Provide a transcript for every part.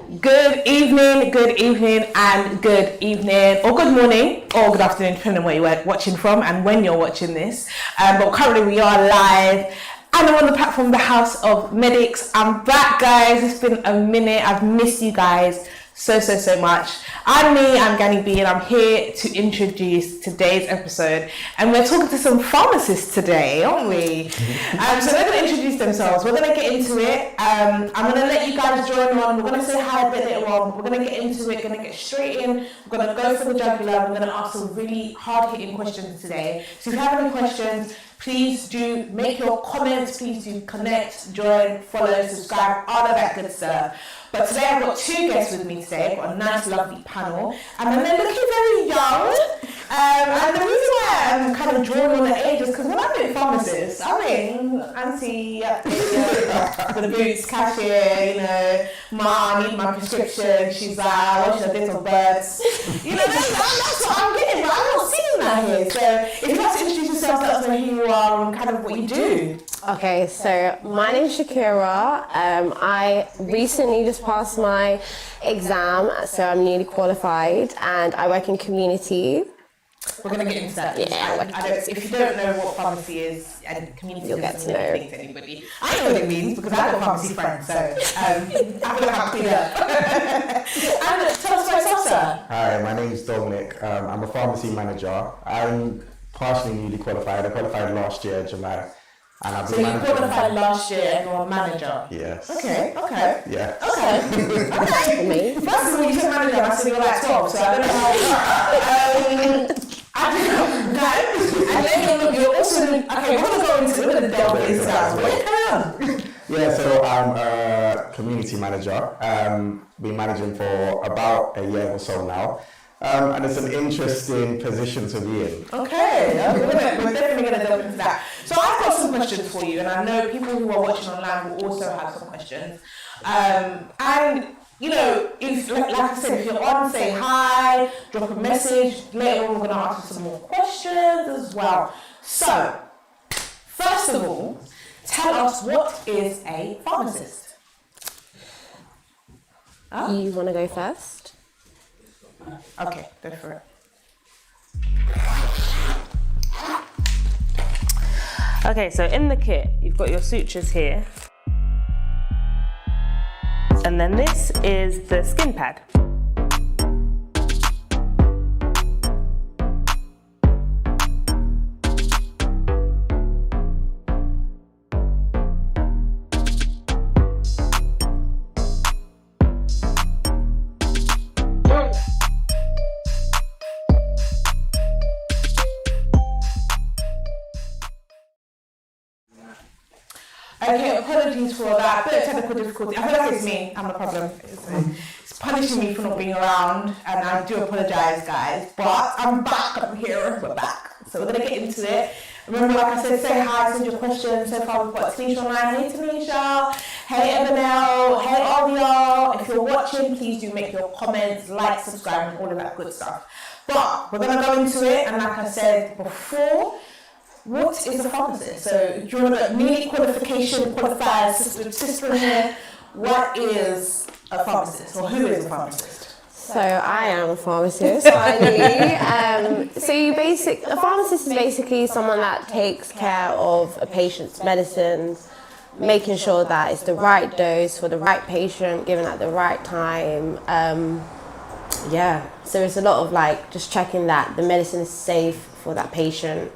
Good evening, and good evening, or good morning, or good afternoon, depending on where you're watching from and when you're watching this. But currently we are live, and I'm on the platform, the House of Medics. I'm back, guys. It's been a minute. I've missed you guys so much. I'm Gani B, and I'm here to introduce today's episode. And we're talking to some pharmacists today, aren't we? So they're going to introduce themselves. We're going to get into it. I'm going to let you guys join on. We're going to say hi a bit later on. We're going to get into it. Going to get straight in. We're going to go for the jugular. We're going to ask some really hard-hitting questions today. So if you have any questions, please do make your comments. Please do connect, join, follow, subscribe, all of that good stuff. But today I've got two guests with me today. I've got a nice, lovely panel. And they're looking very young. And the reason why I'm kind of drawing on the age is because when I meet pharmacists, auntie, with the boots, cashier, I need my prescription. She's like, what's your date of birth? That's what I'm getting, but I'm not seeing that here. So if you'd like to introduce yourself, let us know who you are and kind of what you do. Okay, so my name's Shakira. I recently just passed my exam, so I'm newly qualified, and I work in community. We're going to get into that. Yeah. If you don't know what pharmacy is and community, you'll get to know. Anybody. I know what it means because I've got pharmacy friends, so I feel like I'm clear. And tell us about yourself, sir. Hi, my name is Dominic. I'm a pharmacy manager. I'm partially newly qualified. I qualified last year, July. And I've been you qualified last year and you're a manager? Yes. Okay. Yeah. Okay. First of all, you said manager, I said you're like 12, so I don't know how I don't know. And then you're also, okay, we're going to delve into that. What Yeah, so I'm a community manager. Been managing for about a year or so now. And it's an interesting position to be in. Okay, we're definitely going to delve into that. So I've got some questions for you, and I know people who are watching online will also have some questions. If, like I said, if you're on, say hi, drop a message. Later on, we're going to ask you some more questions as well. So, first of all, tell us, what is a pharmacist? You want to go first? Okay, go for it. Okay, so in the kit, you've got your sutures here. And then this is the skin pad. Okay, apologies for that. A bit of technical difficulty. I feel like it's me. I'm the problem. It's punishing me for not being around, and I do apologise, guys. But I'm back. I'm here. We're back. So we're gonna get into it. Remember, like I said, say hi, send your questions. So far, we've got Tanisha online. Hey, Tanisha. Hey, Ebenel. Hey, all y'all. If you're watching, please do make your comments, like, subscribe, and all of that good stuff. But we're gonna go into it, and like I said before, what is a pharmacist? So, do you want to newly qualified sister here? What is a pharmacist, or who is a pharmacist? So I am a pharmacist, finally. A pharmacist is basically someone that takes care of a patient's medicines, making sure that it's the right dose for the right patient, given at the right time. So it's a lot of just checking that the medicine is safe for that patient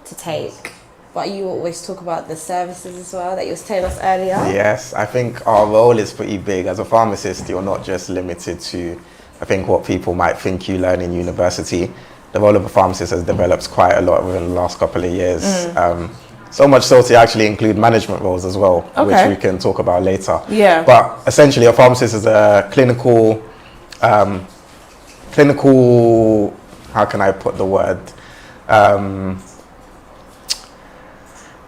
to take. But you always talk about the services as well that you was telling us earlier. Yes, I think our role is pretty big. As a pharmacist, you're not just limited to, I think, what people might think you learn in university. The role of a pharmacist has developed quite a lot within the last couple of years. So much so to actually include management roles as well, which we can talk about later. Yeah. But essentially, a pharmacist is a clinical, how can I put the word?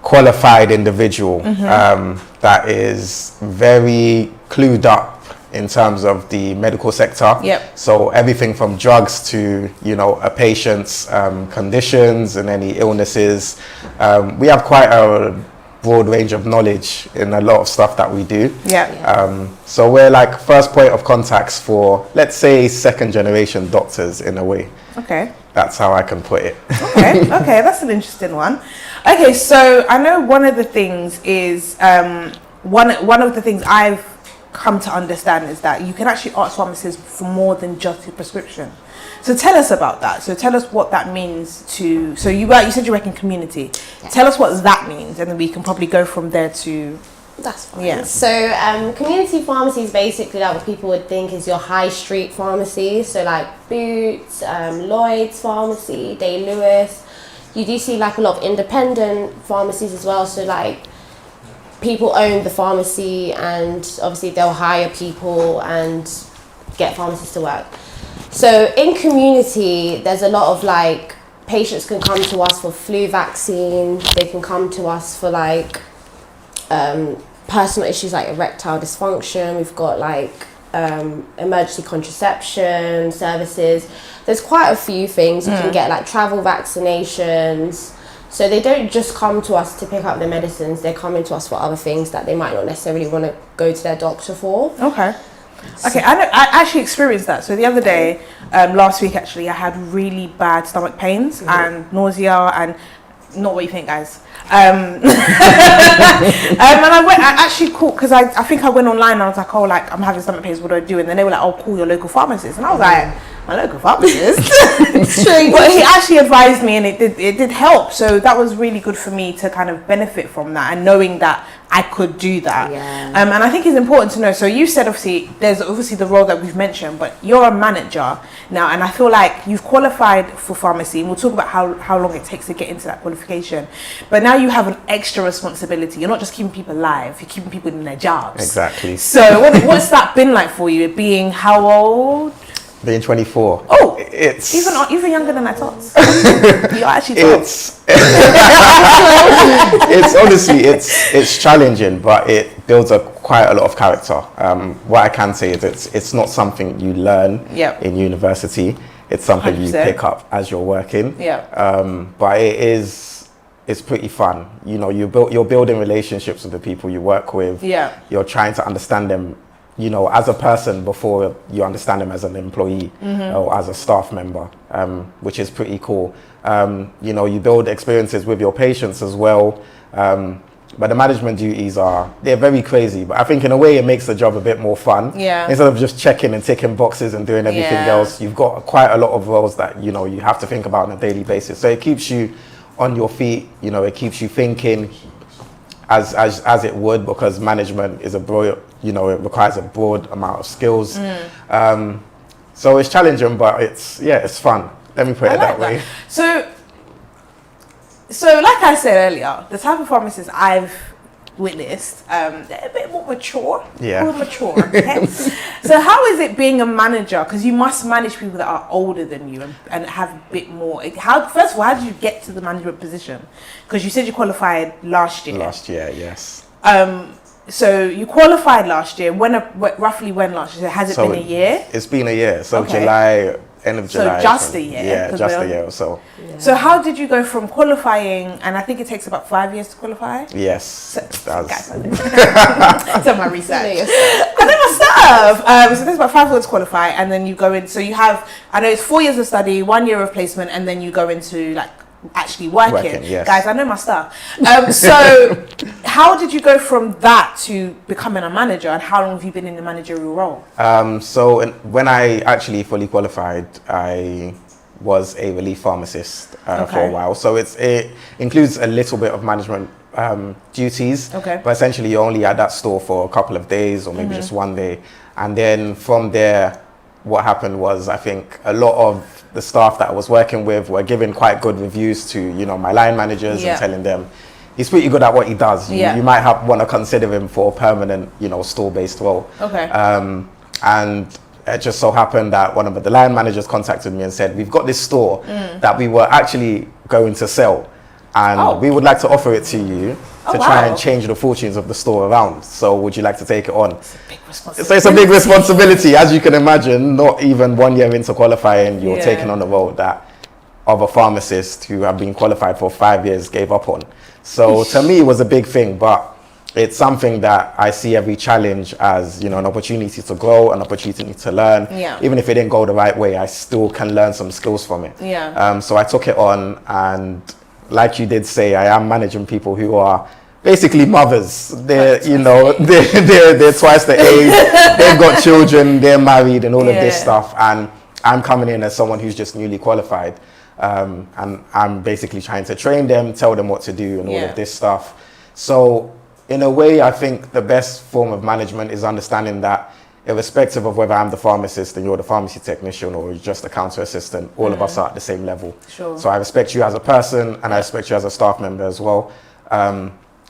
Qualified individual that is very clued up in terms of the medical sector. Yep. So everything from drugs to, a patient's conditions and any illnesses. We have quite a broad range of knowledge in a lot of stuff that we do. So we're like first point of contacts for, let's say, second generation doctors in a way. Okay. That's how I can put it. Okay, okay, that's an interesting one. Okay, so I know one of the things is, one of the things I've come to understand is that you can actually ask pharmacists for more than just a prescription. So tell us about that. So tell us what that means to, so you said you work in community. Tell us what that means, and then we can probably go from there to... That's fine. Yeah. So community pharmacy is basically like what people would think is your high street pharmacy. So like Boots, Lloyd's Pharmacy, Day Lewis. You do see like a lot of independent pharmacies as well. So like people own the pharmacy, and obviously they'll hire people and get pharmacists to work. So in community, there's a lot of like patients can come to us for flu vaccine. They can come to us for like personal issues like erectile dysfunction. We've got like emergency contraception services. There's quite a few things. You can get like travel vaccinations. So they don't just come to us to pick up their medicines. They're coming to us for other things that they might not necessarily want to go to their doctor for. Okay. Okay, I actually experienced that. So the other day, last week actually, I had really bad stomach pains and nausea, and not what you think, guys. And I actually called, because I think I went online and I was like, oh, like, I'm having stomach pains, what do I do? And then they were like, oh, call your local pharmacist. And I was like, my local pharmacist? But he actually advised me, and it did help. So that was really good for me to kind of benefit from that, and knowing that I could do that. And I think it's important to know. So you said, obviously, there's obviously the role that we've mentioned, but you're a manager now, and I feel like you've qualified for pharmacy, and we'll talk about how long it takes to get into that qualification. But now you have an extra responsibility. You're not just keeping people alive, you're keeping people in their jobs. Exactly. So what's that been like for you, being how old? Being 24. Oh, it's even younger than I thought. You're actually it's honestly it's challenging, but it builds quite a lot of character. What I can say is it's not something you learn in university. It's something 100%. You pick up as you're working. But it's pretty fun. You know, you're building relationships with the people you work with. You're trying to understand them, you know, as a person before you understand them as an employee or as a staff member, which is pretty cool. You know, you build experiences with your patients as well. But the management duties they're very crazy, but I think in a way it makes the job a bit more fun. Instead of just checking and ticking boxes and doing everything else, you've got quite a lot of roles that, you know, you have to think about on a daily basis. So it keeps you on your feet, you know, it keeps you thinking as it would, because management is you know, it requires a broad amount of skills. So it's challenging, but it's fun. Let me put it that way. So like I said earlier, the type of pharmacists I've witnessed, they're a bit more mature. More mature. Okay? So how is it being a manager? Because you must manage people that are older than you and have a bit more. First of all, how did you get to the management position? Because you said you qualified last year. Last year, yes. So you qualified last year. Roughly when last year? Has it been a year? It's been a year. So July. End of July. So just a year. Yeah, just a year or so. So how did you go from qualifying, and I think it takes about 5 years to qualify? Yes. So my research. I know my stuff. So it takes about 5 years to qualify, and then you go in. So you have, I know it's 4 years of study, 1 year of placement, and then you go into like actually working. Yes. Guys, I know my stuff. So how did you go from that to becoming a manager, and how long have you been in the managerial role? So when I actually fully qualified, I was a relief pharmacist for a while. So it includes a little bit of management duties, but essentially you're only at that store for a couple of days or maybe just 1 day. And then from there, what happened was, I think a lot of the staff that I was working with were giving quite good reviews to, you know, my line managers and telling them he's pretty good at what he does. You might want to consider him for a permanent, you know, store-based role. And it just so happened that one of the line managers contacted me and said, we've got this store that we were actually going to sell, and we would like to offer it to you to try and change the fortunes of the store around. So would you like to take it on? It's a big responsibility. So it's a big responsibility, as you can imagine. Not even 1 year into qualifying, you're taking on a role that of a pharmacist who have been qualified for 5 years gave up on. So to me, it was a big thing, but it's something that I see every challenge as, an opportunity to grow, an opportunity to learn. Yeah. Even if it didn't go the right way, I still can learn some skills from it. Yeah. So I took it on, and like you did say, I am managing people who are basically mothers. They're, they're twice the age. They've got children, they're married and all of this stuff. And I'm coming in as someone who's just newly qualified. And I'm basically trying to train them, tell them what to do and all of this stuff. So in a way, I think the best form of management is understanding that irrespective of whether I'm the pharmacist and you're the pharmacy technician or just a counter assistant, all of us are at the same level. Sure. So I respect you as a person and I respect you as a staff member as well.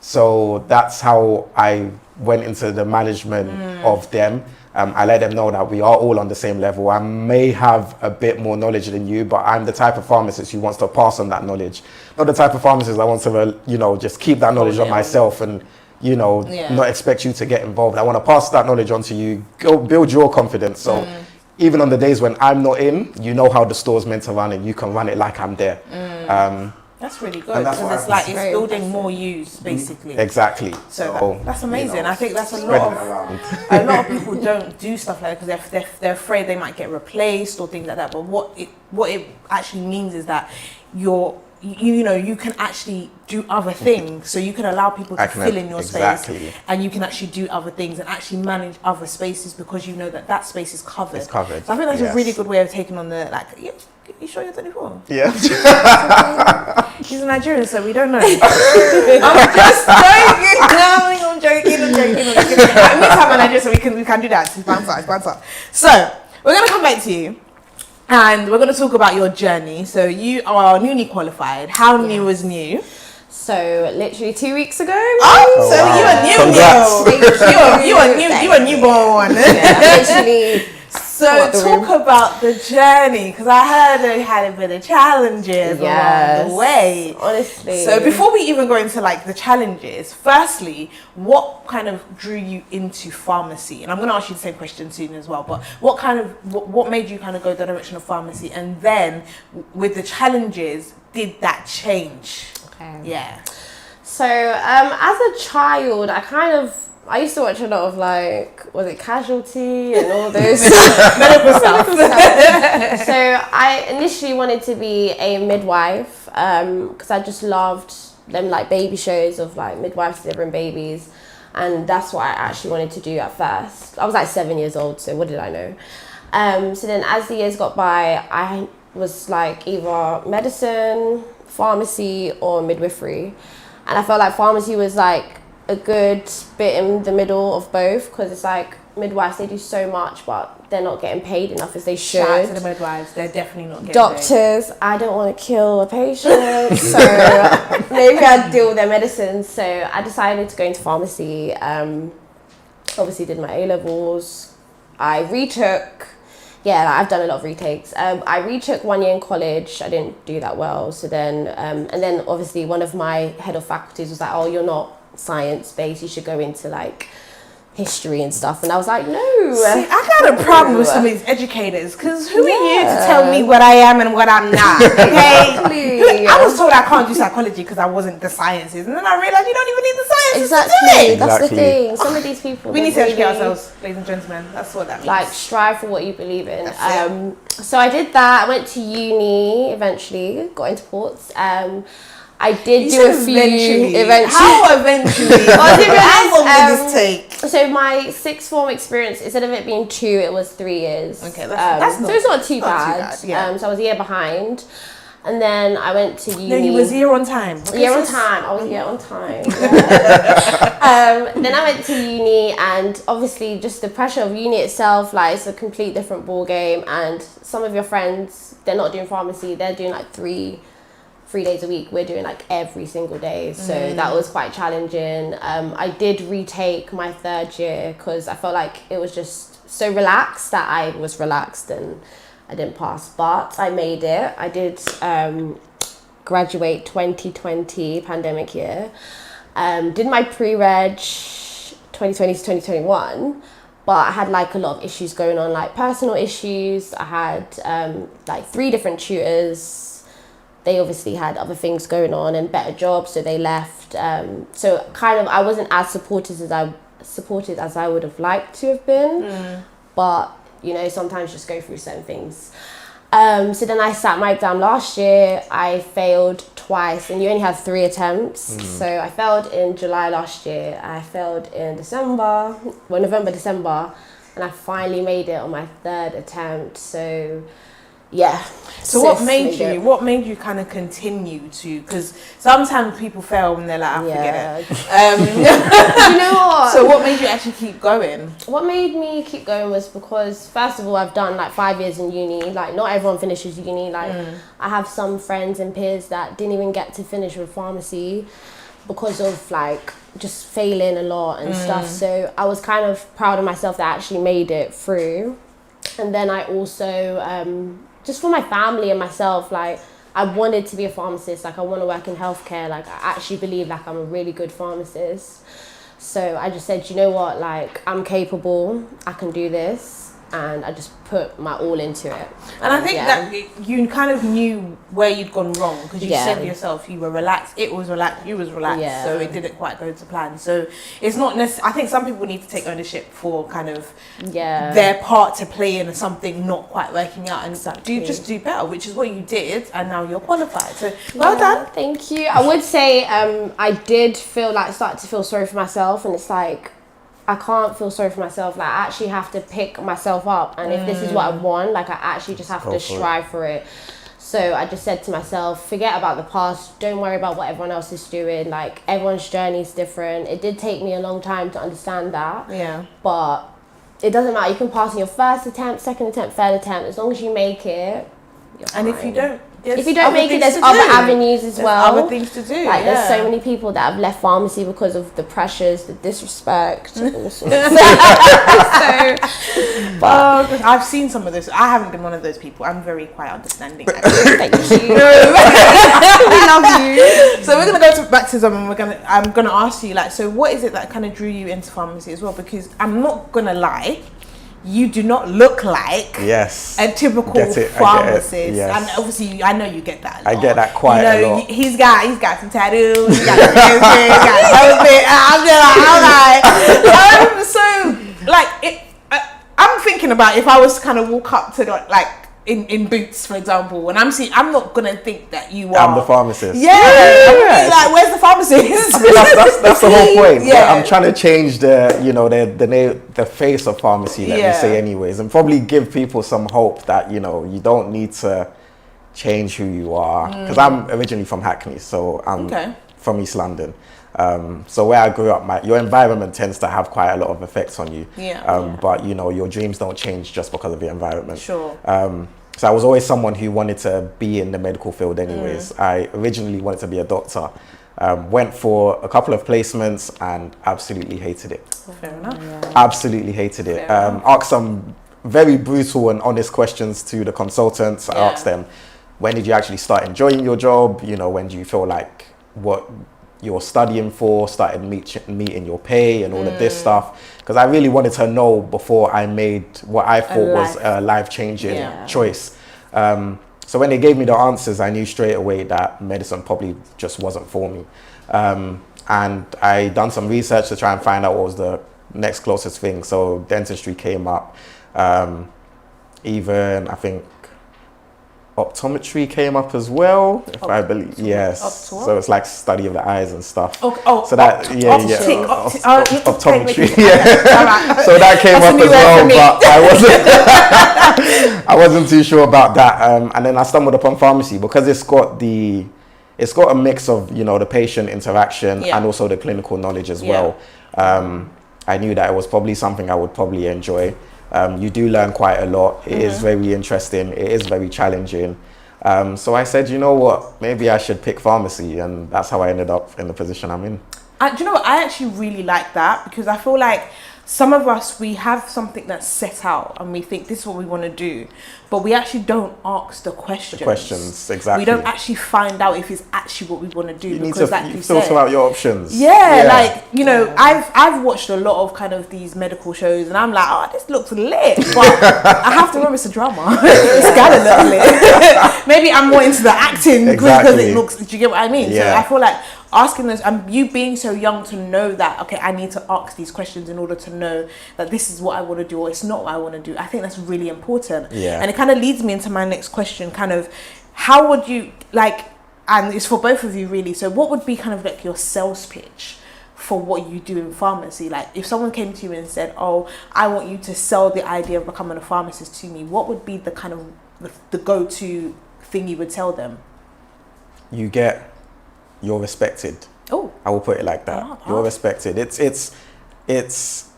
So that's how I went into the management of them. I let them know that we are all on the same level. I may have a bit more knowledge than you, but I'm the type of pharmacist who wants to pass on that knowledge. Not the type of pharmacist that wants to, just keep that knowledge on myself and, not expect you to get involved. I want to pass that knowledge on to you, go build your confidence. So even on the days when I'm not in, you know how the store's meant to run and you can run it like I'm there. That's really good, because it's like it's building more use, basically. Exactly. So that's amazing. I think that's a lot of people don't do stuff like that because they're afraid they might get replaced or things like that. But what it actually means is that you can actually do other things. So you can allow people to fill in your space, and you can actually do other things and actually manage other spaces because you know that space is covered. It's covered. So I think that's a really good way of taking on the you sure you're 24? Yeah. He's a Nigerian, so we don't know. I'm just joking. No, I'm joking. We need to have a Nigerian, so we can do that. It's banter. So we're gonna come back to you. And we're going to talk about your journey. So you are newly qualified. How new was new? So literally 2 weeks ago. Oh, so you are newborn. Literally. So talk about the journey, because I heard they had a bit of challenges along the way. Honestly. So before we even go into the challenges, firstly, what kind of drew you into pharmacy? And I'm going to ask you the same question soon as well. But what made you kind of go the direction of pharmacy? And then with the challenges, did that change? Okay. Yeah. So as a child, I used to watch a lot of was it Casualty and all those medical stuff. So I initially wanted to be a midwife because I just loved them baby shows of midwives delivering babies, and that's what I actually wanted to do at first. I was 7 years old, so what did I know? So then as the years got by, I was either medicine, pharmacy or midwifery, and I felt like pharmacy was a good bit in the middle of both, because it's midwives, they do so much but they're not getting paid enough as they should. Shout out to the midwives, they're definitely not getting Doctors, paid. I don't want to kill a patient, so maybe I'd deal with their medicines. So I decided to go into pharmacy. Obviously did my A-levels. I retook. I've done a lot of retakes. I retook 1 year in college. I didn't do that well. So then, and then obviously one of my head of faculties was oh, you're not science-based, you should go into history and stuff, and I was no. See, I got a problem with some of these educators, because who are you to tell me what I am and what I'm not? Okay, I was told I can't do psychology because I wasn't the sciences, and then I realized you don't even need the sciences to do it. That's the thing. Some of these people, we need to educate ourselves, ladies and gentlemen. That's what that means. Strive for what you believe in. So I did that. I went to uni eventually, got into ports. I did do a few eventually. How eventually? How long did this take? So my sixth form experience, instead of it being 2, it was 3 years. Okay, that's so it's not too bad. Yeah. So I was a year behind. And then I went to uni. No, you was year on time. Year on time. I was year on time. Then I went to uni, and obviously just the pressure of uni itself, it's a complete different ball game. And some of your friends, they're not doing pharmacy, they're doing 3 days a week. We're doing every single day, so that was quite challenging. I did retake my 3rd year because I felt it was just so relaxed that I was relaxed and I didn't pass, but I made it. I did graduate 2020 pandemic year. Did my pre-reg 2020 to 2021, but I had a lot of issues going on, personal issues. I had 3 different tutors. they obviously had other things going on and better jobs, so they left. So kind of I wasn't as supported as I would have liked to have been. But you know, sometimes you just go through certain things. So then I sat my exam last year. I failed twice, and you only have 3 attempts. So I failed in July last year. I failed in November, December, and I finally made it on my 3rd attempt. So yeah. So what made you kind of continue to, because sometimes people fail and they're like, I forget it. You know what? So what made you actually keep going? What made me keep going was because, first of all, I've done like 5 years in uni. Like, not everyone finishes uni. Like, I have some friends and peers that didn't even get to finish with pharmacy because of like just failing a lot and stuff. So I was kind of proud of myself that I actually made it through. And then I also, just for my family and myself, like, I wanted to be a pharmacist. Like, I want to work in healthcare. Like, I actually believe like I'm a really good pharmacist. So I just said, you know what, like, I'm capable, I can do this. And I just put my all into it. And I think that you kind of knew where you'd gone wrong, because you said to yourself you were relaxed, it was relaxed, you was relaxed, so it didn't quite go to plan. So it's not necessarily, I think some people need to take ownership for kind of their part to play in something not quite working out, and do better, which is what you did, and now you're qualified. So well done. Thank you. I would say I did start to feel sorry for myself, and it's like, I can't feel sorry for myself. Like, I actually have to pick myself up, and if this is what I want, like, I actually just have to strive for it. So I just said to myself, forget about the past, don't worry about what everyone else is doing. Like, everyone's journey is different. It did take me a long time to understand that, but it doesn't matter. You can pass in your 1st attempt, 2nd attempt, 3rd attempt, as long as you make it, you're fine. And if you don't make it, there's other avenues as well. Other things to do. Like, there's so many people that have left pharmacy because of the pressures, the disrespect, all sorts. But I've seen some of this. I haven't been one of those people. I'm very quite understanding. Thank you. We love you. So we're gonna go back to them, and I'm gonna ask you, like, so what is it that kind of drew you into pharmacy as well? Because I'm not gonna lie, you do not look like a typical pharmacist, and obviously I know you get that a lot. I get that quite a lot. He's got some tattoos, he's got some piercing, he's got I'm like, I'm thinking about if I was to kind of walk up to like in Boots, for example, when I'm not gonna think that you are. I'm the pharmacist. Yeah. I'm gonna be like, where's the pharmacist? that's the whole point. Yeah. I'm trying to change the face of pharmacy, let me say anyways, and probably give people some hope that, you know, you don't need to change who you are. Because I'm originally from Hackney, so I'm from East London. So where I grew up, your environment tends to have quite a lot of effects on you. But, you know, your dreams don't change just because of your environment. Sure. So I was always someone who wanted to be in the medical field anyways. I originally wanted to be a doctor. Went for a couple of placements and absolutely hated it. Fair enough. Absolutely hated it. Asked some very brutal and honest questions to the consultants. I asked them, when did you actually start enjoying your job? You know, when do you feel like what you're studying for started meeting your pay and all of this stuff? Because I really wanted to know before I made what I thought was a life-changing choice. So when they gave me the answers, I knew straight away that medicine probably just wasn't for me. And I done some research to try and find out what was the next closest thing. So dentistry came up. Even I think optometry came up as well, if I believe. Yes. So it's like study of the eyes and stuff. So that optometry. So that came up as well, but I wasn't too sure about that. And then I stumbled upon pharmacy because it's got a mix of, you know, the patient interaction and also the clinical knowledge as well. I knew that it was probably something I would probably enjoy. You do learn quite a lot. It is very interesting. It is very challenging. So I said, you know what, maybe I should pick pharmacy, and that's how I ended up in the position I'm in. Do you know what? I actually really like that, because I feel like some of us, we have something that's set out and we think this is what we want to do, but we actually don't ask the questions. The questions, exactly. We don't actually find out if it's actually what we want to do. You because need to like you filter said, out your options. yeah, like, you know, I've watched a lot of kind of these medical shows and I'm like, oh, this looks lit. But I have to remember it's a drama. It's gotta look lit. Maybe I'm more into the acting because it looks, do you get what I mean? Yeah. So I feel like asking those, and you being so young to know that, okay, I need to ask these questions in order to know that this is what I want to do or it's not what I want to do. I think that's really important. Yeah. And it kind of leads me into my next question, kind of, how would you, like, and it's for both of you really, so what would be kind of like your sales pitch for what you do in pharmacy? Like, if someone came to you and said, oh, I want you to sell the idea of becoming a pharmacist to me, what would be the kind of the go-to thing you would tell them? You're respected. Oh, I will put it like that. You're respected. It's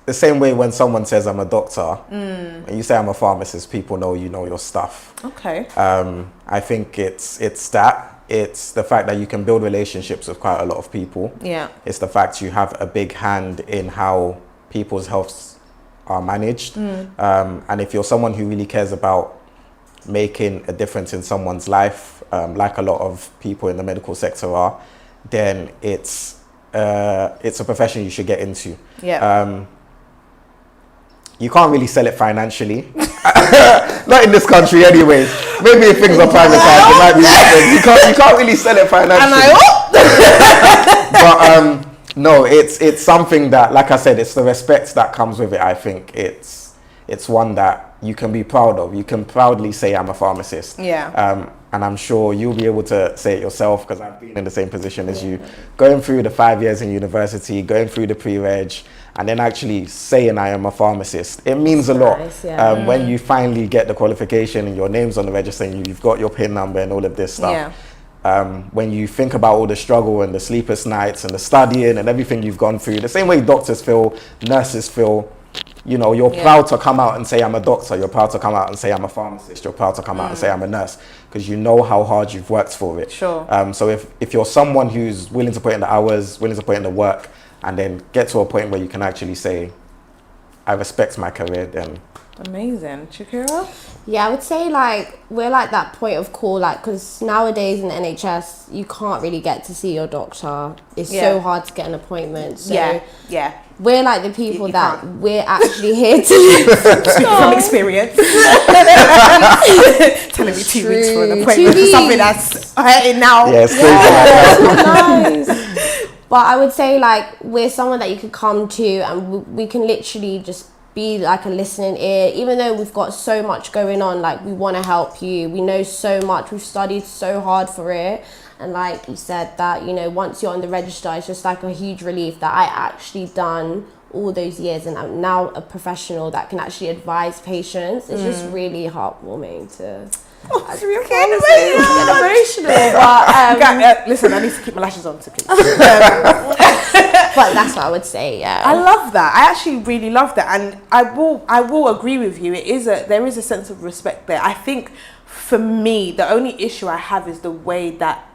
the same way when someone says I'm a doctor, and you say I'm a pharmacist, people know you know your stuff. okay. I think it's that. It's the fact that you can build relationships with quite a lot of people. Yeah. It's the fact you have a big hand in how people's healths are managed. And if you're someone who really cares about making a difference in someone's life, like a lot of people in the medical sector are, then it's a profession you should get into. Yeah. You can't really sell it financially. Not in this country anyways. Maybe if things are privatized, it might be different. You can't really sell it financially. But no, it's something that, like I said, it's the respect that comes with it. I think it's one that you can be proud of. You can proudly say I'm a pharmacist. Yeah. And I'm sure you'll be able to say it yourself, because I've been in the same position as you, going through the 5 years in university, going through the pre-reg, and then actually saying I am a pharmacist. It means a lot. Nice, yeah. When you finally get the qualification and your name's on the register and you've got your PIN number and all of this stuff. Yeah. When you think about all the struggle and the sleepless nights and the studying and everything you've gone through, the same way doctors feel, nurses feel, you know, you're proud to come out and say I'm a doctor, you're proud to come out and say I'm a pharmacist, you're proud to come out and say I'm a nurse, because you know how hard you've worked for it. Sure. So if you're someone who's willing to put in the hours, willing to put in the work, and then get to a point where you can actually say, I respect my career, then... Amazing. Shakira? Yeah, I would say like we're like that point of call, like, because nowadays in the NHS you can't really get to see your doctor. It's so hard to get an appointment. So yeah. we're like the people that can't. We're actually here to Speak from experience. Telling me 2 weeks for an appointment for something that's hurting now. Yeah, it's crazy. Nice. But I would say like we're someone that you could come to and we can literally just be like a listening ear. Even though we've got so much going on, like we want to help you. We know so much. We've studied so hard for it. And like you said, that, you know, once you're on the register, it's just like a huge relief that I actually done all those years and I'm now a professional that can actually advise patients. It's just really heartwarming to... Oh, emotional. But, listen, I need to keep my lashes on, please. but that's what I would say. Yeah, I love that. I actually really love that, and I will agree with you. There is a sense of respect there. I think for me, the only issue I have is the way that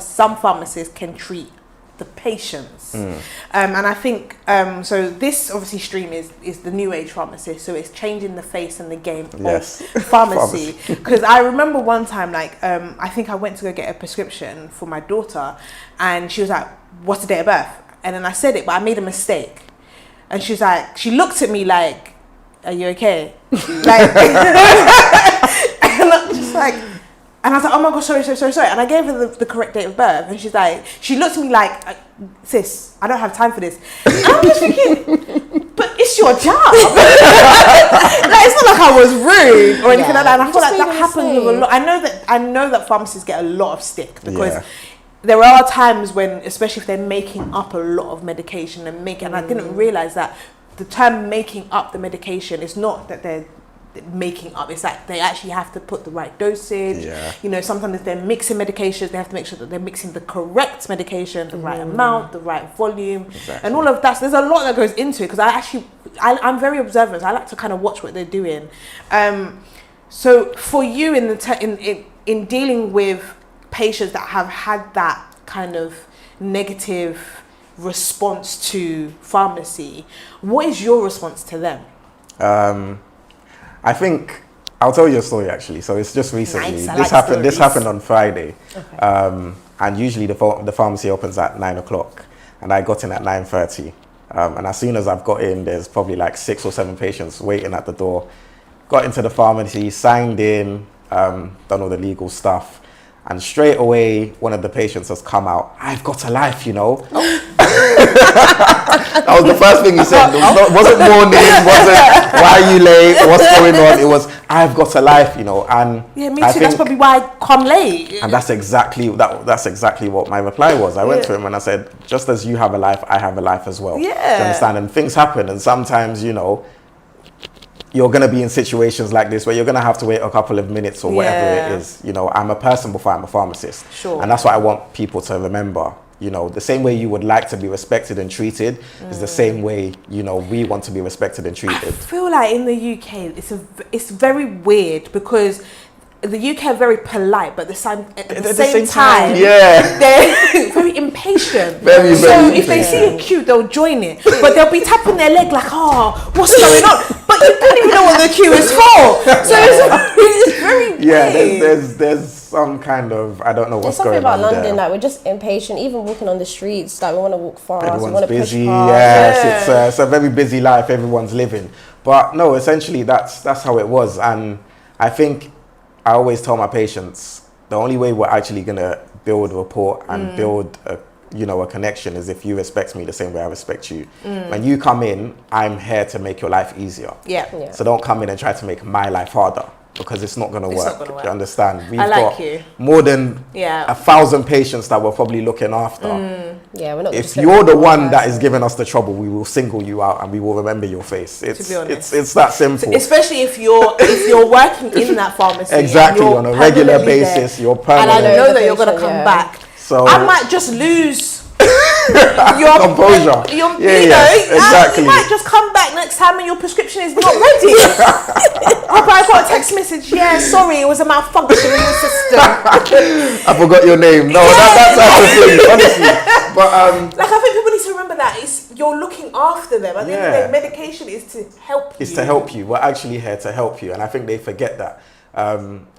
some pharmacists can treat the patients. And I think so this obviously stream is the new age pharmacist, so it's changing the face and the game of pharmacy. Because I remember one time, like I think I went to go get a prescription for my daughter and she was like, what's the date of birth? And then I said it, but I made a mistake. And she's like, she looked at me like, are you okay? Like, and I'm just like, and I was like, oh my gosh, sorry. And I gave her the correct date of birth. And she's like, she looked at me like, sis, I don't have time for this. And I'm just thinking, but it's your job. Like, it's not like I was rude or anything like that. And I feel like that happens with a lot. I know that pharmacists get a lot of stick because there are times when, especially if they're making up a lot of medication and I didn't realize that the term making up the medication is not that they're making up, it's like they actually have to put the right dosage. You know, sometimes if they're mixing medications, they have to make sure that they're mixing the correct medication, the right amount, the right volume, and all of that. So there's a lot that goes into it, because I'm very observant. I like to kind of watch what they're doing. So for you in dealing with patients that have had that kind of negative response to pharmacy. What is your response to them? I think I'll tell you a story actually. So it's just recently. Nice, I This like happened. This stories. happened on Friday, Okay. and usually the pharmacy opens at 9 o'clock, and I got in at 9:30. And as soon as I've got in, there's probably like 6 or 7 patients waiting at the door. Got into the pharmacy, signed in, done all the legal stuff, and straight away one of the patients has come out. I've got a life, you know. That was the first thing he said. Wasn't morning, wasn't why are you late, what's going on. It was I've got a life, you know. And Yeah, me I too. That's think- probably why I come late. and that's exactly what my reply was. I went to him and I said, just as you have a life, I have a life as well. Yeah. Do you understand? And things happen, and sometimes, you know, you're going to be in situations like this where you're going to have to wait a couple of minutes or whatever Yeah. it is. You know, I'm a person before I'm a pharmacist. Sure. And that's what I want people to remember. You know, the same way you would like to be respected and treated is the same way, you know, we want to be respected and I treated. feel like in the UK, it's very weird because the UK are very polite, but at the same time, yeah. they're very impatient. Very, so very if they see a impatient. queue, they'll join it, but they'll be tapping their leg like, "Oh, what's going on?" But you don't even know what the queue is for. So it's very weird. Yeah, there's some kind of, I don't know There's what's something going on about London, there. like we're just impatient, even walking on the streets, like we want to walk fast, we Everyone's want to push busy. past. Yes, it's a very busy life everyone's living. But no, essentially that's how it was. And I think I always tell my patients the only way we're actually gonna build rapport and build a connection is if you respect me the same way I respect you. When you come in, I'm here to make your life easier. Yeah. Yeah. So don't come in and try to make my life harder, because it's not going to It's work. not gonna work. You understand? We've I like got you. more than Yeah. 1,000 patients that we're probably looking after. Yeah, we're not. If just you're the gonna- one that is giving us the trouble, we will single you out and we will remember your face. It's be honest. it's that simple. Especially if you're working in that pharmacy, and Exactly, you're on a regular permanently there, basis, you're and I permanent. know the that you're gonna patient, come yeah. back. So- I might just lose your Composure. Your, Yeah, you yeah, know, exactly. you might just come back next time and your prescription is not ready. Oh, but I got a text message. Yeah, sorry, it was a malfunction in the system. I forgot your name. No, that's type of thing, honestly. But Like, I think people need to remember that you're looking after them. At the end of the Yeah. day, medication is to help you. it's to help you. We're actually here to help you, and I think they forget that.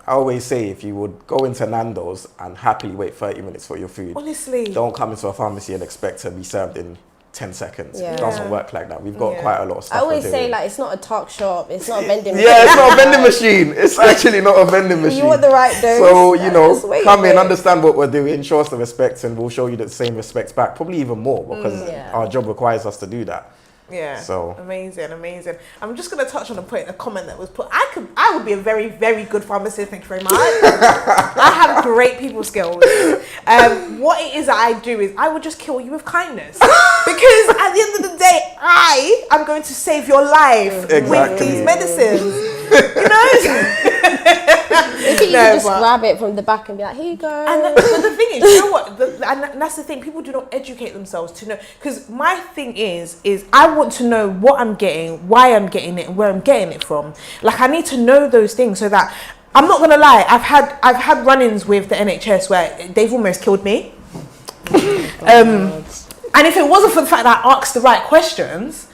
I always say, if you would go into Nando's and happily wait 30 minutes for your food, Honestly. don't come into a pharmacy and expect to be served in 10 seconds. Yeah. It doesn't work like that. We've got Yeah. quite a lot of stuff. I always we're say, doing. like, it's not a talk shop, it's not a vending Yeah, it's not a vending machine. It's actually not a vending machine. You want the right dose. So, you know, just wait come for in, it. understand what we're doing, show us the respect, and we'll show you the same respect back. Probably even more, because Yeah. our job requires us to do that. Yeah. So- amazing. I'm just gonna touch on a comment that was put. I would be a very, very good pharmacist. Thank you very much. I have great people skills. What it is that I do is I would just kill you with kindness, because at the end of the day, I am going to save your life with Exactly. these medicines. You know. I think you No, can just but- grab it from the back and be like, here you go. But the thing is, you know what? And that's the thing. People do not educate themselves to know. Because my thing is I want to know what I'm getting, why I'm getting it, and where I'm getting it from. Like, I need to know those things so that I'm not gonna lie. I've had run-ins with the NHS where they've almost killed me. And if it wasn't for the fact that I asked the right questions,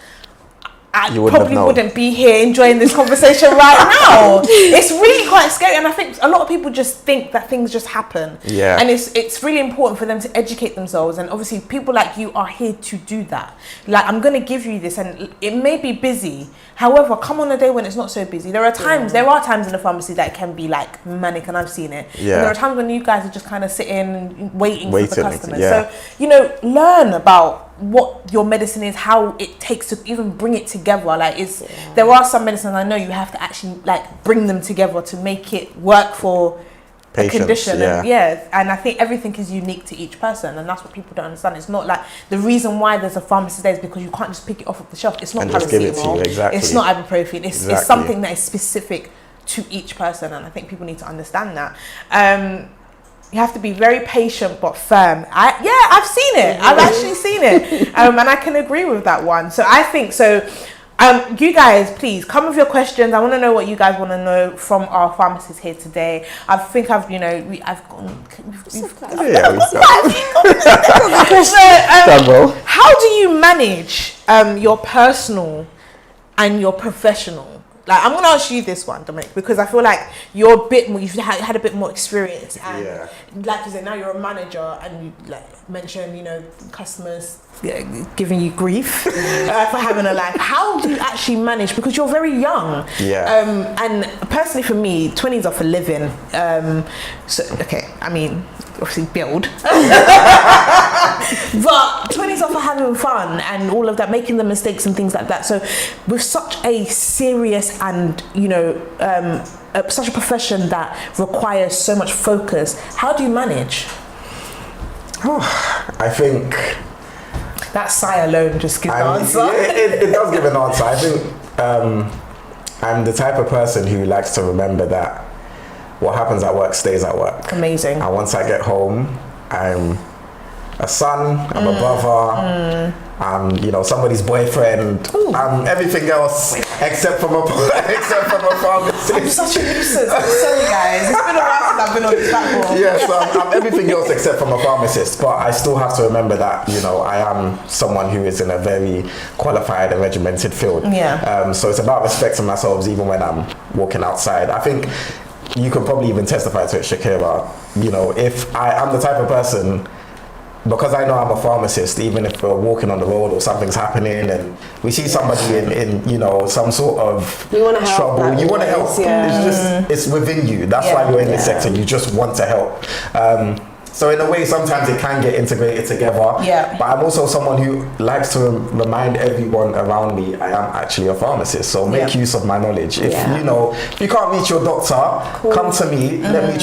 I You wouldn't have probably known. wouldn't be here enjoying this conversation right now. It's really quite scary, and I think a lot of people just think that things just happen. Yeah. And it's really important for them to educate themselves, and obviously people like you are here to do that. Like, I'm gonna give you this, and it may be busy. However, come on a day when it's not so busy. There are times in the pharmacy that can be like manic, and I've seen it. Yeah. And there are times when you guys are just kind of sitting and waiting for the Waiting, customers. yeah. So, you know, learn about what your medicine is, how it takes to even bring it together. Like, there are some medicines I know you have to actually like bring them together to make it work for a Patients, condition. yeah. And I think everything is unique to each person, and that's what people don't understand. It's not like the reason why there's a pharmacy there is because you can't just pick it off of the shelf. It's not And just give it to you, paracetamol. exactly. It's not ibuprofen. It's Exactly. something that is specific to each person, and I think people need to understand that. You have to be very patient but firm. I've seen it. I've actually seen it, and I can agree with that one. So I think so. You guys, please come with your questions. I want to know what you guys want to know from our pharmacists here today. I think I've gone. How do you manage your personal and your professional? Like, I'm gonna ask you this one, Dominic, because I feel like you're a bit more. You've had a bit more experience, and like you said, now you're a manager, and you mentioned, customers giving you grief for having a life. How do you actually manage? Because you're very young. Yeah. And personally, for me, 20s are for living. Obviously build, but 20s are for having fun and all of that, making the mistakes and things like that. So with such a serious and such a profession that requires so much focus, how do you manage? I think that sigh alone just gives the answer. It does give an answer. I think I'm the type of person who likes to remember that what happens at work stays at work. Amazing. And once I get home, I'm a son, I'm a brother, I'm somebody's boyfriend, I'm everything else except from a pharmacist. I'm such a nuisance. I'm sorry, guys. It's been a while since I've been on this platform. Yeah, so I'm everything else except from a pharmacist. But I still have to remember that I am someone who is in a very qualified and regimented field. Yeah. So it's about respecting myself even when I'm walking outside. I think you could probably even testify to it, Shakira. If I'm the type of person, because I know I'm a pharmacist, even if we're walking on the road or something's happening and we see somebody in some sort of trouble, you want to help. Yeah. It's within you. That's why you're in this sector. You just want to help. So in a way, sometimes it can get integrated together. Yeah. But I'm also someone who likes to remind everyone around me I am actually a pharmacist. So make use of my knowledge. If if you can't reach your doctor, come to me. Let me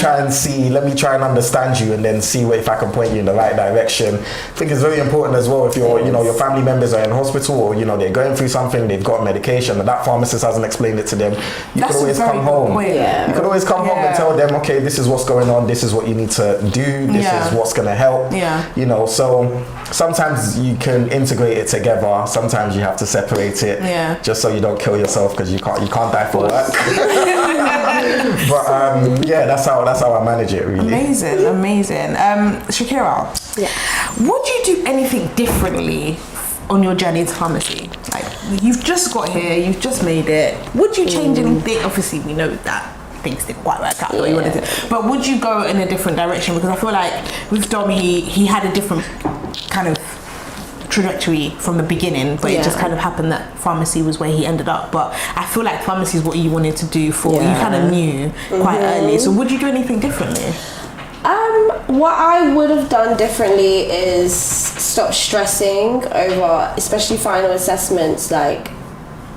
try and understand you, and then see if I can point you in the right direction. I think it's very important as well if your family members are in hospital or they're going through something, they've got medication, and that pharmacist hasn't explained it to them. You can always come home. Yeah. You can always come home and tell them, okay, this is what's going on. This is what you need to do. This is what's going to help. So sometimes you can integrate it together, sometimes you have to separate it, just so you don't kill yourself, because you can't die for work. But that's how I manage it, really. Amazing. Shakira, would you do anything differently on your journey to pharmacy? Like, you've just got here, you've just made it. Would you change anything? Obviously we know that things didn't quite work out the way you wanted to, but would you go in a different direction? Because I feel like with Dom, he had a different kind of trajectory from the beginning, but it just kind of happened that pharmacy was where he ended up. But I feel like pharmacy is what you wanted to do you kind of knew quite early. So would you do anything differently? What I would have done differently is stop stressing over, especially final assessments. Like,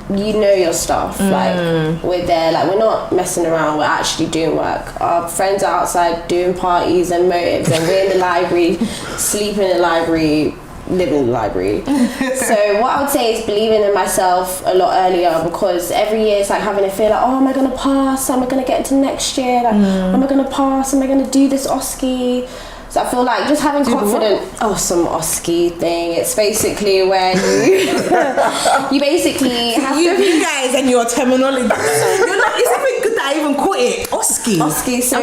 your stuff, like we're there, like we're not messing around, we're actually doing work. Our friends are outside doing parties and motives, and we're in the library, sleeping in the library, living in the library. So what I would say is believing in myself a lot earlier, because every year it's like having a fear like, oh, am I going to pass? Am I going to get into next year? Like, am I going to pass? Am I going to do this OSCE? So I feel like just having confidence. Some OSCE thing. It's basically where you basically have to. You guys and your terminology. It's even good that I even caught it. OSCE. OSCE. So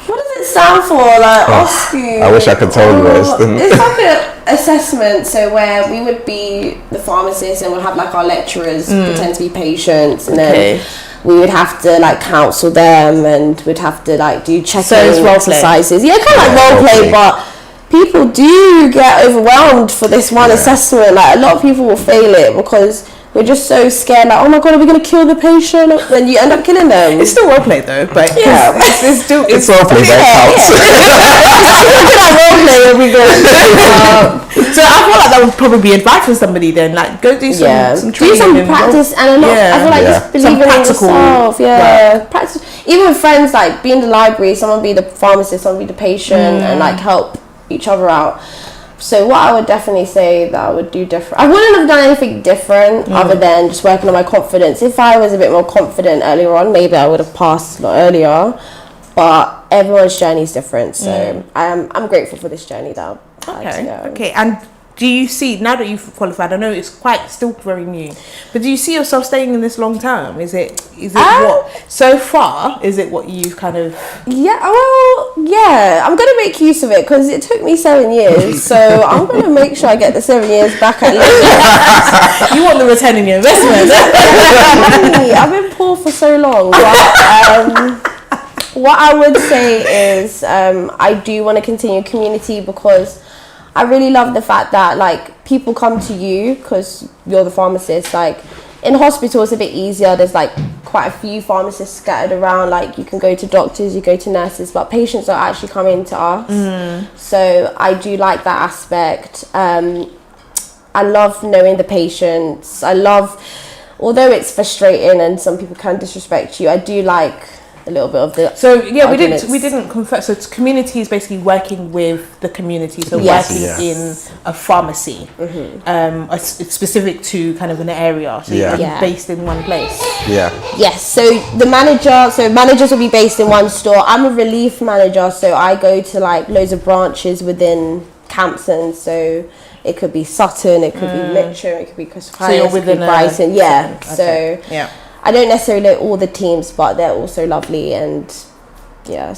what does it stand for? Like OSCE. I wish I could tell you guys. It's like an assessment. So where we would be the pharmacists and we'll have like our lecturers pretend to be patients, and then we would have to like counsel them, and we'd have to like do check-in exercises. Yeah, kind of like role play, but people do get overwhelmed for this one assessment. Like a lot of people will fail it because we're just so scared. Like, oh my god, are we gonna kill the patient? Then you end up killing them. It's still role play though, but it's role play. So I feel like that would probably be advice for somebody then. Like, go do some training, do some practice, and a lot. I feel like just believing in yourself. Practice. Even with friends, like be in the library, someone be the pharmacist, someone be the patient, and like help each other out. So what I would definitely say that I would do different, I wouldn't have done anything different other than just working on my confidence. If I was a bit more confident earlier on, maybe I would have passed a lot earlier. But everyone's journey is different, so I'm grateful for this journey that Okay, and do you see, now that you've qualified, I know it's still very new, but do you see yourself staying in this long term? Is it what, so far, is it what you've kind of... Yeah, well, yeah, I'm going to make use of it because it took me 7 years, so I'm going to make sure I get the 7 years back at least. You want the return on your investment. I've been poor for so long, but what I would say is I do want to continue community because I really love the fact that like people come to you because you're the pharmacist. Like in hospital it's a bit easier, there's like quite a few pharmacists scattered around, like you can go to doctors, you go to nurses, but patients are actually coming to us. So I do like that aspect. I love knowing the patients. Although it's frustrating and some people can disrespect you, I do like a little bit of the arguments. we didn't confess. So it's community is basically working with the community, so working in a pharmacy. It's specific to kind of an area, so you're based in one place. Yes, so managers will be based in one store. I'm a relief manager, so I go to like loads of branches within Campson, so it could be Sutton, it could be Mitcham, it could be Crystal Palace, it could be Brighton. I don't necessarily know all the teams, but they're also lovely and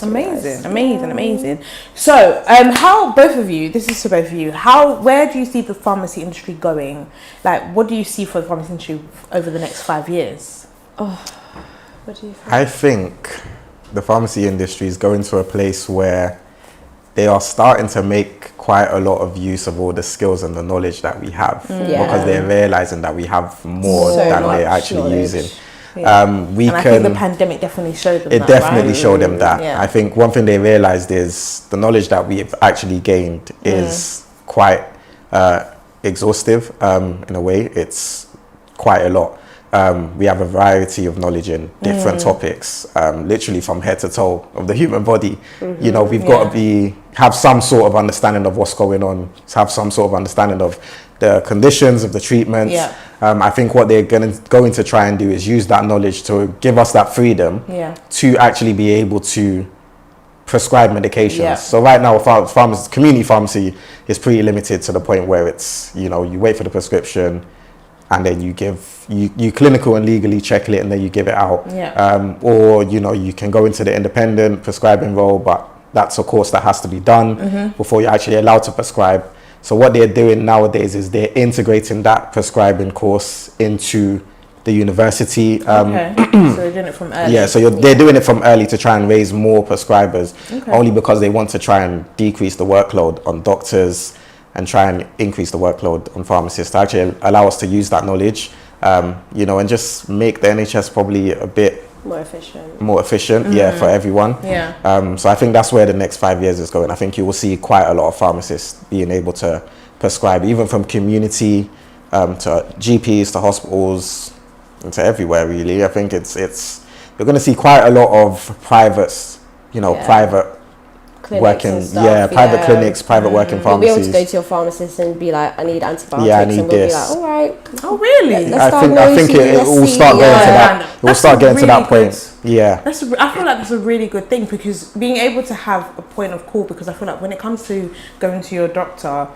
amazing. So, how both of you? This is to both of you. Where do you see the pharmacy industry going? Like, what do you see for the pharmacy industry over the next 5 years? What do you think? I think the pharmacy industry is going to a place where they are starting to make quite a lot of use of all the skills and the knowledge that we have because they're realizing that we have more than they're actually using. I think the pandemic definitely showed them showed them that. I think one thing they realized is the knowledge that we've actually gained is quite exhaustive in a way. It's quite a lot. We have a variety of knowledge in different topics, literally from head to toe of the human body. You know, we've got to have some sort of understanding of what's going on, have some sort of understanding of the conditions of the treatments. I think what they're going to try and do is use that knowledge to give us that freedom to actually be able to prescribe medications. So right now, community pharmacy is pretty limited to the point where it's, you know, you wait for the prescription and then you clinical and legally check it and then you give it out. Or, you know, you can go into the independent prescribing role, but that's a course that has to be done before you're actually allowed to prescribe. So what they're doing nowadays is they're integrating that prescribing course into the university. So they're doing it from early. They're doing it from early to try and raise more prescribers, only because they want to try and decrease the workload on doctors and try and increase the workload on pharmacists to actually allow us to use that knowledge, you know, and just make the NHS probably a bit more efficient for everyone. So I think that's where the next 5 years is going. I think you will see quite a lot of pharmacists being able to prescribe, even from community to GPs to hospitals and to everywhere really. I think it's you're going to see quite a lot of private clinics working, private clinics, private working pharmacies. You'll be able to go to your pharmacist and be like, I need antibiotics, I need and this. Be like, all right. Oh, really? I think it will start getting to that. It will start getting to that point. I feel like that's a really good thing, because being able to have a point of call, because I feel like when it comes to going to your doctor,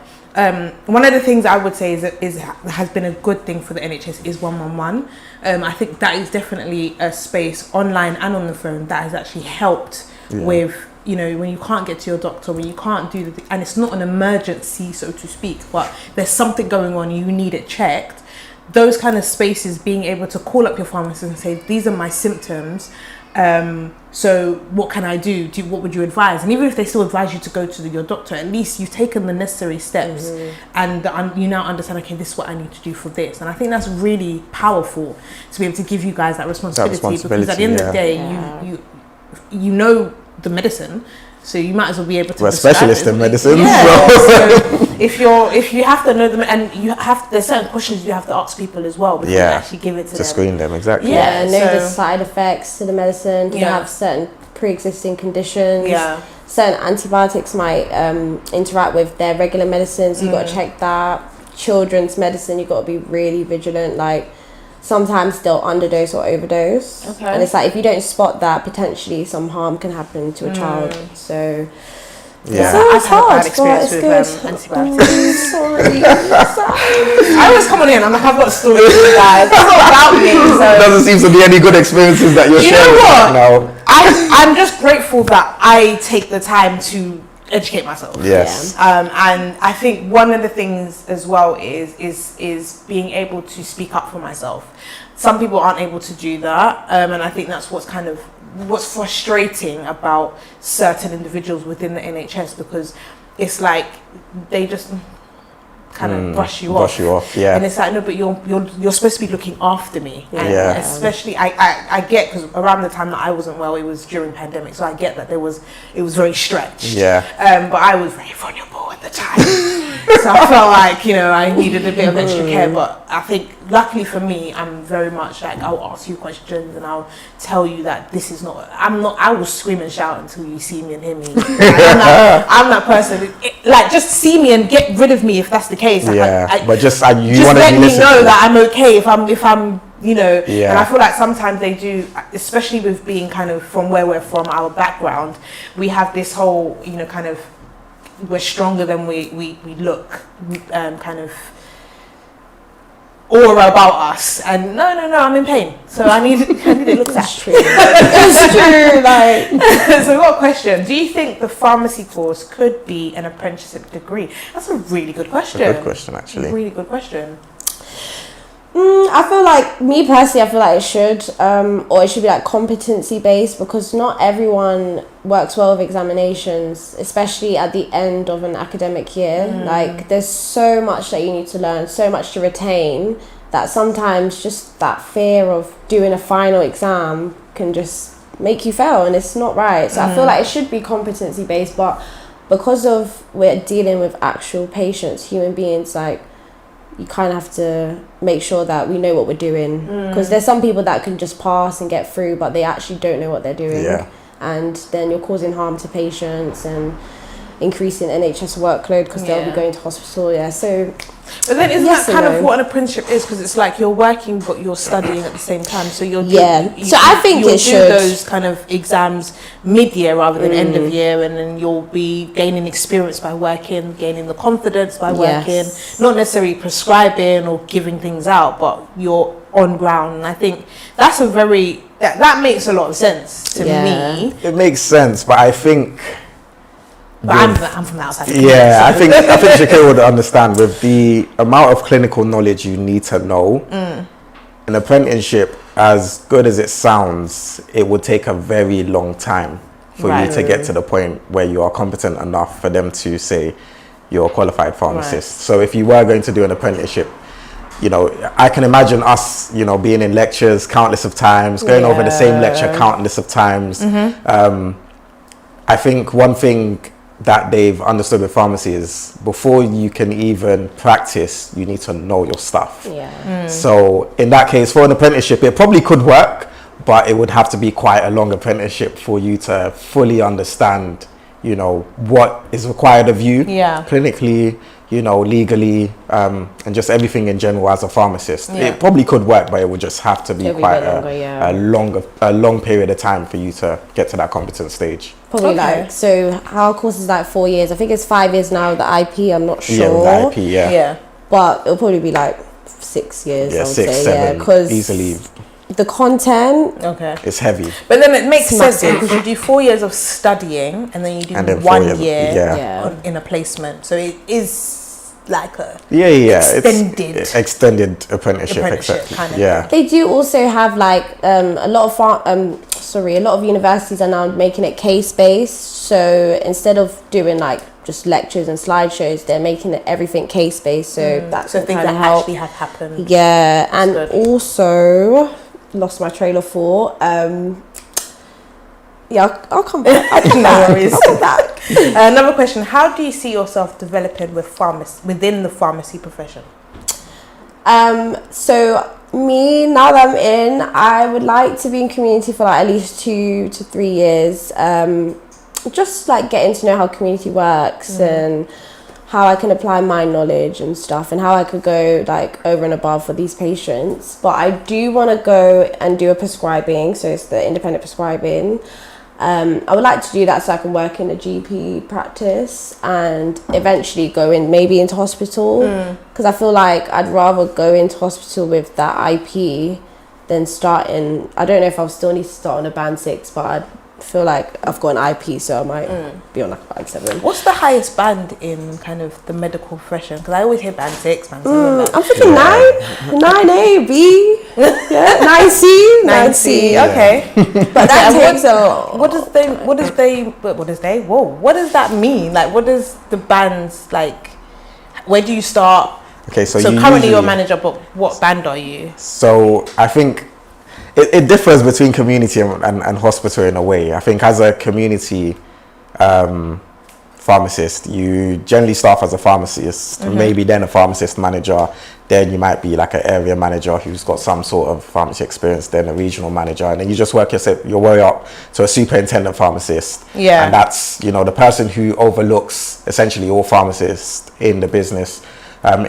one of the things I would say has been a good thing for the NHS is 111. I think that is definitely a space online and on the phone that has actually helped with, you know, when you can't get to your doctor, when you can't do and it's not an emergency, so to speak, but there's something going on, you need it checked. Those kind of spaces, being able to call up your pharmacist and say, these are my symptoms, so what can I do? What would you advise? And even if they still advise you to go to your doctor, at least you've taken the necessary steps and you now understand, okay, this is what I need to do for this. And I think that's really powerful to be able to give you guys that responsibility, because at the end of the day, you know the medicine, so you might as well be able to. We're specialists in medicine. So if you have to know them, and there's certain questions you have to ask people as well before you actually give it to them. Screen them, exactly. Know the side effects to the medicine. You have certain pre-existing conditions. Certain antibiotics might interact with their regular medicines. You got to check that. Children's medicine, you got to be really vigilant. Like, sometimes they'll underdose or overdose. And it's like, if you don't spot that, potentially some harm can happen to a child. So Yeah. I've had a bad hard, experience but with it's antibiotics. Sorry. I always come on here and I'm like, I've got stories for you guys. It's not about me. So. Doesn't seem to be any good experiences that you're You sharing know what? now. I'm just grateful that I take the time to educate myself. Yes. And I think one of the things as well is being able to speak up for myself. Some people aren't able to do that, and I think that's what's frustrating about certain individuals within the NHS, because it's like they just kind of brush you off. Yeah. And it's like, no, but you're supposed to be looking after me. And Yeah. especially I get, because around the time that I wasn't well, it was during pandemic, so I get that it was very stretched. Yeah. But I was very vulnerable at the time. So I felt like, I needed a bit of extra care. But I think luckily for me, I'm very much like, I'll ask you questions and I'll tell you that this is not, I will scream and shout until you see me and hear me. I'm that person. Just see me and get rid of me if that's the case. But just you just want to let me know to that I'm okay if I'm Yeah. And I feel like sometimes they do, especially with being kind of from where we're from, our background, we have this whole, kind of, we're stronger than we look, kind of aura about us. And no, I'm in pain, so I need it looked at. It's true. Like, So what question? Do you think the pharmacy course could be an apprenticeship degree? That's a really good question. Good question, actually. Really good question. I feel like, me personally, I feel like it should, or it should be like competency based, because not everyone works well with examinations, especially at the end of an academic year. Like, there's so much that you need to learn, so much to retain, that sometimes just that fear of doing a final exam can just make you fail, and it's not right. So I feel like it should be competency based, but because of we're dealing with actual patients, human beings, like, you kind of have to make sure that we know what we're doing, because there's some people that can just pass and get through, but they actually don't know what they're doing. Yeah. And then you're causing harm to patients and increasing NHS workload, because they'll be going to hospital. So But then isn't Yes that kind and of no. what an apprenticeship is? Because it's like you're working but you're studying at the same time. So you're So I think you'll it do should. those kind of exams mid-year rather than end of year, and then you'll be gaining experience by working, gaining the confidence by working, not necessarily prescribing or giving things out, but you're on ground. And I think that's a very that makes a lot of sense to me. It makes sense, but I think. But I'm from the outside. Yeah, I think Shakira would understand, with the amount of clinical knowledge you need to know. An apprenticeship, as good as it sounds, it would take a very long time for you to get to the point where you are competent enough for them to say you're a qualified pharmacist. So if you were going to do an apprenticeship, I can imagine us, being in lectures countless of times, going over the same lecture countless of times. I think one thing that they've understood with pharmacy is, before you can even practice, you need to know your stuff. So in that case, for an apprenticeship, it probably could work, but it would have to be quite a long apprenticeship for you to fully understand, what is required of you clinically, legally, and just everything in general as a pharmacist. It probably could work, but it would just have to be quite a long period of time for you to get to that competent stage. Probably so our course is like 4 years. I think it's 5 years now, the IP, I'm not sure. Yeah, with the IP, But it'll probably be like 6 years, I would 6, say. 7, because easily. The content, it's heavy. But then it makes sense, because you do 4 years of studying and then you do 1 year in a placement. So it is like a extended apprenticeship, exactly. kind of. They do also have like a lot of universities are now making it case based. So instead of doing like just lectures and slideshows, they're making it everything case based. So that's things that actually have happened. Yeah, and also lost my trail of thought. I'll come back. No worries. I'll come back. Another question: how do you see yourself developing within the pharmacy profession? So me, now that I'm in, I would like to be in community for like at least 2 to 3 years. Just like getting to know how community works and how I can apply my knowledge and stuff, and how I could go like over and above for these patients. But I do want to go and do a prescribing, so it's the independent prescribing. I would like to do that so I can work in a GP practice and eventually go in maybe into hospital, because I feel like I'd rather go into hospital with that IP than starting. I don't know if I'll still need to start on a band 6, but I feel like I've got an IP, so I might be on like a band 7. What's the highest band in kind of the medical profession? Because I always hear band 6, band 7. I'm thinking 9A, B, 9C, 9C. Okay. But that takes a. What does that mean? Like, what does the bands, like, where do you start? Okay, so currently you're a manager, but what band are you? So I think it differs between community and hospital in a way. I think as a community pharmacist, you generally start off as a pharmacist, maybe then a pharmacist manager, then you might be like an area manager who's got some sort of pharmacy experience, then a regional manager, and then you just work your way up to a superintendent pharmacist. Yeah. And that's, the person who overlooks essentially all pharmacists in the business.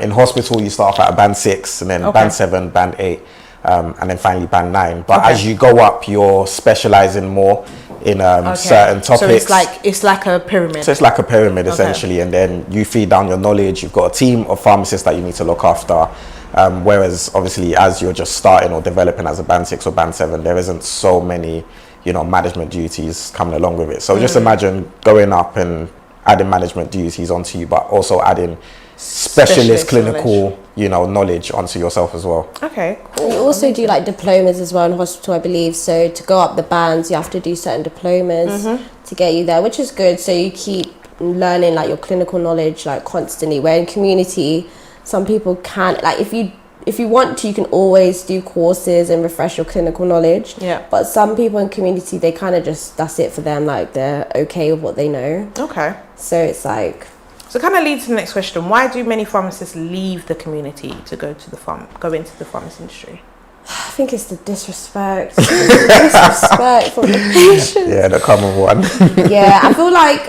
In hospital, you start off at a band 6, and then band 7, band 8, and then finally band 9. But as you go up, you're specializing more in certain topics. So it's like a pyramid. So it's like a pyramid essentially, and then you feed down your knowledge. You've got a team of pharmacists that you need to look after. Whereas obviously, as you're just starting or developing as a band 6 or band 7, there isn't so many, management duties coming along with it. So just imagine going up and adding management duties onto you, but also adding specialist clinical knowledge onto yourself as well. Okay, cool. You also do like diplomas as well in hospital, I believe. So to go up the bands, you have to do certain diplomas to get you there, which is good. So you keep learning like your clinical knowledge like constantly. Where in community, some people can't, like if you want to, you can always do courses and refresh your clinical knowledge. Yeah. But some people in community, they kind of just, that's it for them. Like they're okay with what they know. Okay. So it's like. So it kind of leads to the next question. Why do many pharmacists leave the community to go into the pharmacy industry? I think it's the disrespect. Disrespect from the patients. Yeah, the common one. Yeah, I feel like,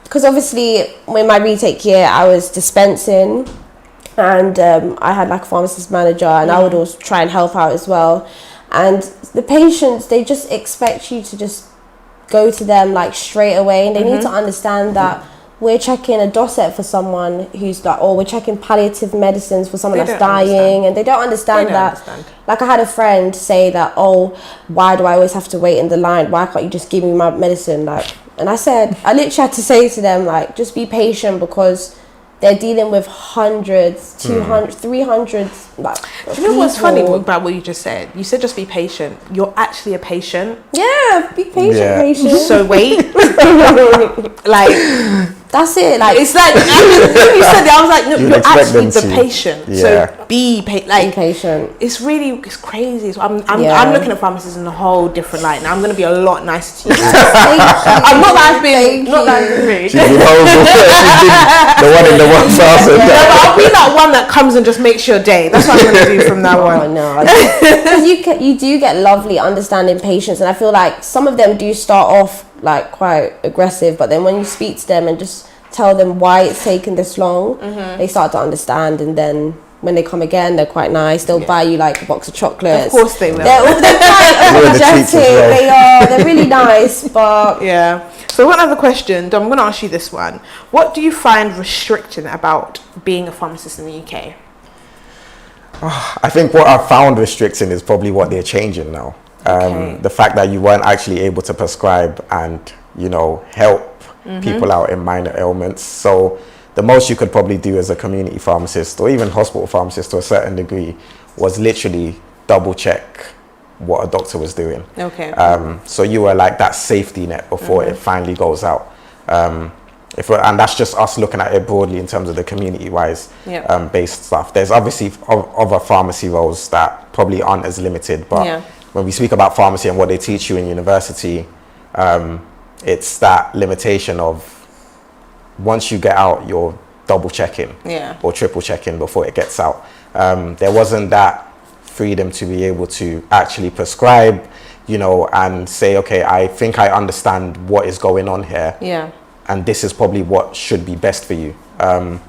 because obviously when my retake year, I was dispensing, and I had like a pharmacist manager, and I would also try and help out as well. And the patients, they just expect you to just go to them like straight away, and they need to understand that we're checking a dossier for someone who's like, or we're checking palliative medicines for someone that's dying, and they don't understand that. Like I had a friend say that, oh, why do I always have to wait in the line? Why can't you just give me my medicine? Like, and I literally had to say to them, like, just be patient, because they're dealing with hundreds, 200, 300. Like, do you know what's funny about what you just said? You said just be patient. You're actually a patient. Yeah, be patient, patient. So wait. Like, that's it. Like, it's like, you said that, I was like, no, you're actually the patient. Yeah. So be patient. It's crazy. So I'm looking at pharmacists in a whole different light. Now I'm going to be a lot nicer to you. I'm not that big. Not that rude. She's been horrible. She's been the one in the 1,000. No, but I'll be that one that comes and just makes your day. That's what I'm going to do from now on. Oh no, because you do get lovely, understanding patients, and I feel like some of them do start off like quite aggressive, but then when you speak to them and just tell them why it's taken this long, they start to understand, and then when they come again, they're quite nice. They'll buy you like a box of chocolates. Of course they will. They're quite apologetic. They're really nice, but yeah. So one other question, Dom, I'm going to ask you this one. What do you find restricting about being a pharmacist in the UK? I think what I've found restricting is probably what they're changing now. The fact that you weren't actually able to prescribe and, help people out in minor ailments. So the most you could probably do as a community pharmacist, or even hospital pharmacist to a certain degree, was literally double check what a doctor was doing. Okay. So you were like that safety net before it finally goes out. And that's just us looking at it broadly in terms of the community-wise based stuff. There's obviously other pharmacy roles that probably aren't as limited, but when we speak about pharmacy and what they teach you in university, it's that limitation of once you get out, you're double checking or triple checking before it gets out. There wasn't that freedom to be able to actually prescribe, and say, okay, I think I understand what is going on here. Yeah. And this is probably what should be best for you. And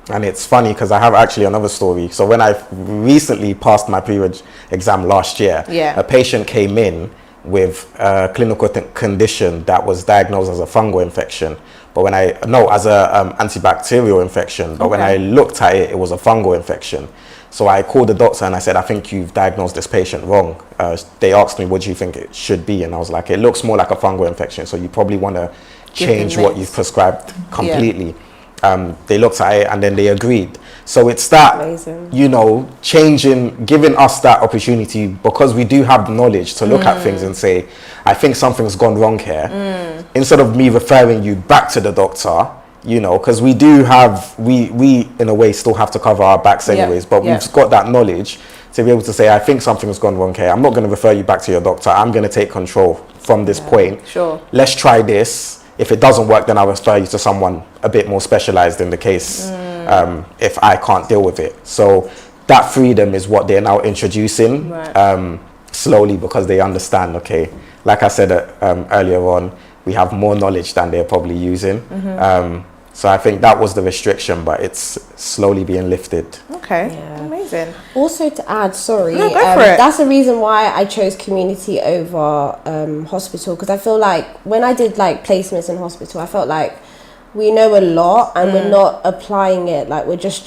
it's funny because I have actually another story. So when I recently passed my pre-reg exam last year, a patient came in with a clinical condition that was diagnosed as a fungal infection. But as a antibacterial infection. But when I looked at it, it was a fungal infection. So I called the doctor and I said, I think you've diagnosed this patient wrong. They asked me, what do you think it should be? And I was like, it looks more like a fungal infection. So you probably want to change what you've prescribed completely. They looked at it and then they agreed. So it's that, giving us that opportunity, because we do have the knowledge to look at things and say, I think something's gone wrong here. Instead of me referring you back to the doctor, because we do have, we in a way still have to cover our backs anyways, but we've got that knowledge to be able to say, I think something's gone wrong here. I'm not going to refer you back to your doctor. I'm going to take control from this point. Sure. Let's try this. If it doesn't work, then I'll refer you to someone a bit more specialized in the case, if I can't deal with it. So that freedom is what they're now introducing slowly, because they understand, okay, like I said earlier on, we have more knowledge than they're probably using. So I think that was the restriction, but it's slowly being lifted. Okay, amazing. Also to add, sorry, no, go for it. That's the reason why I chose community over hospital, because I feel like when I did like placements in hospital, I felt like we know a lot and we're not applying it. Like we're just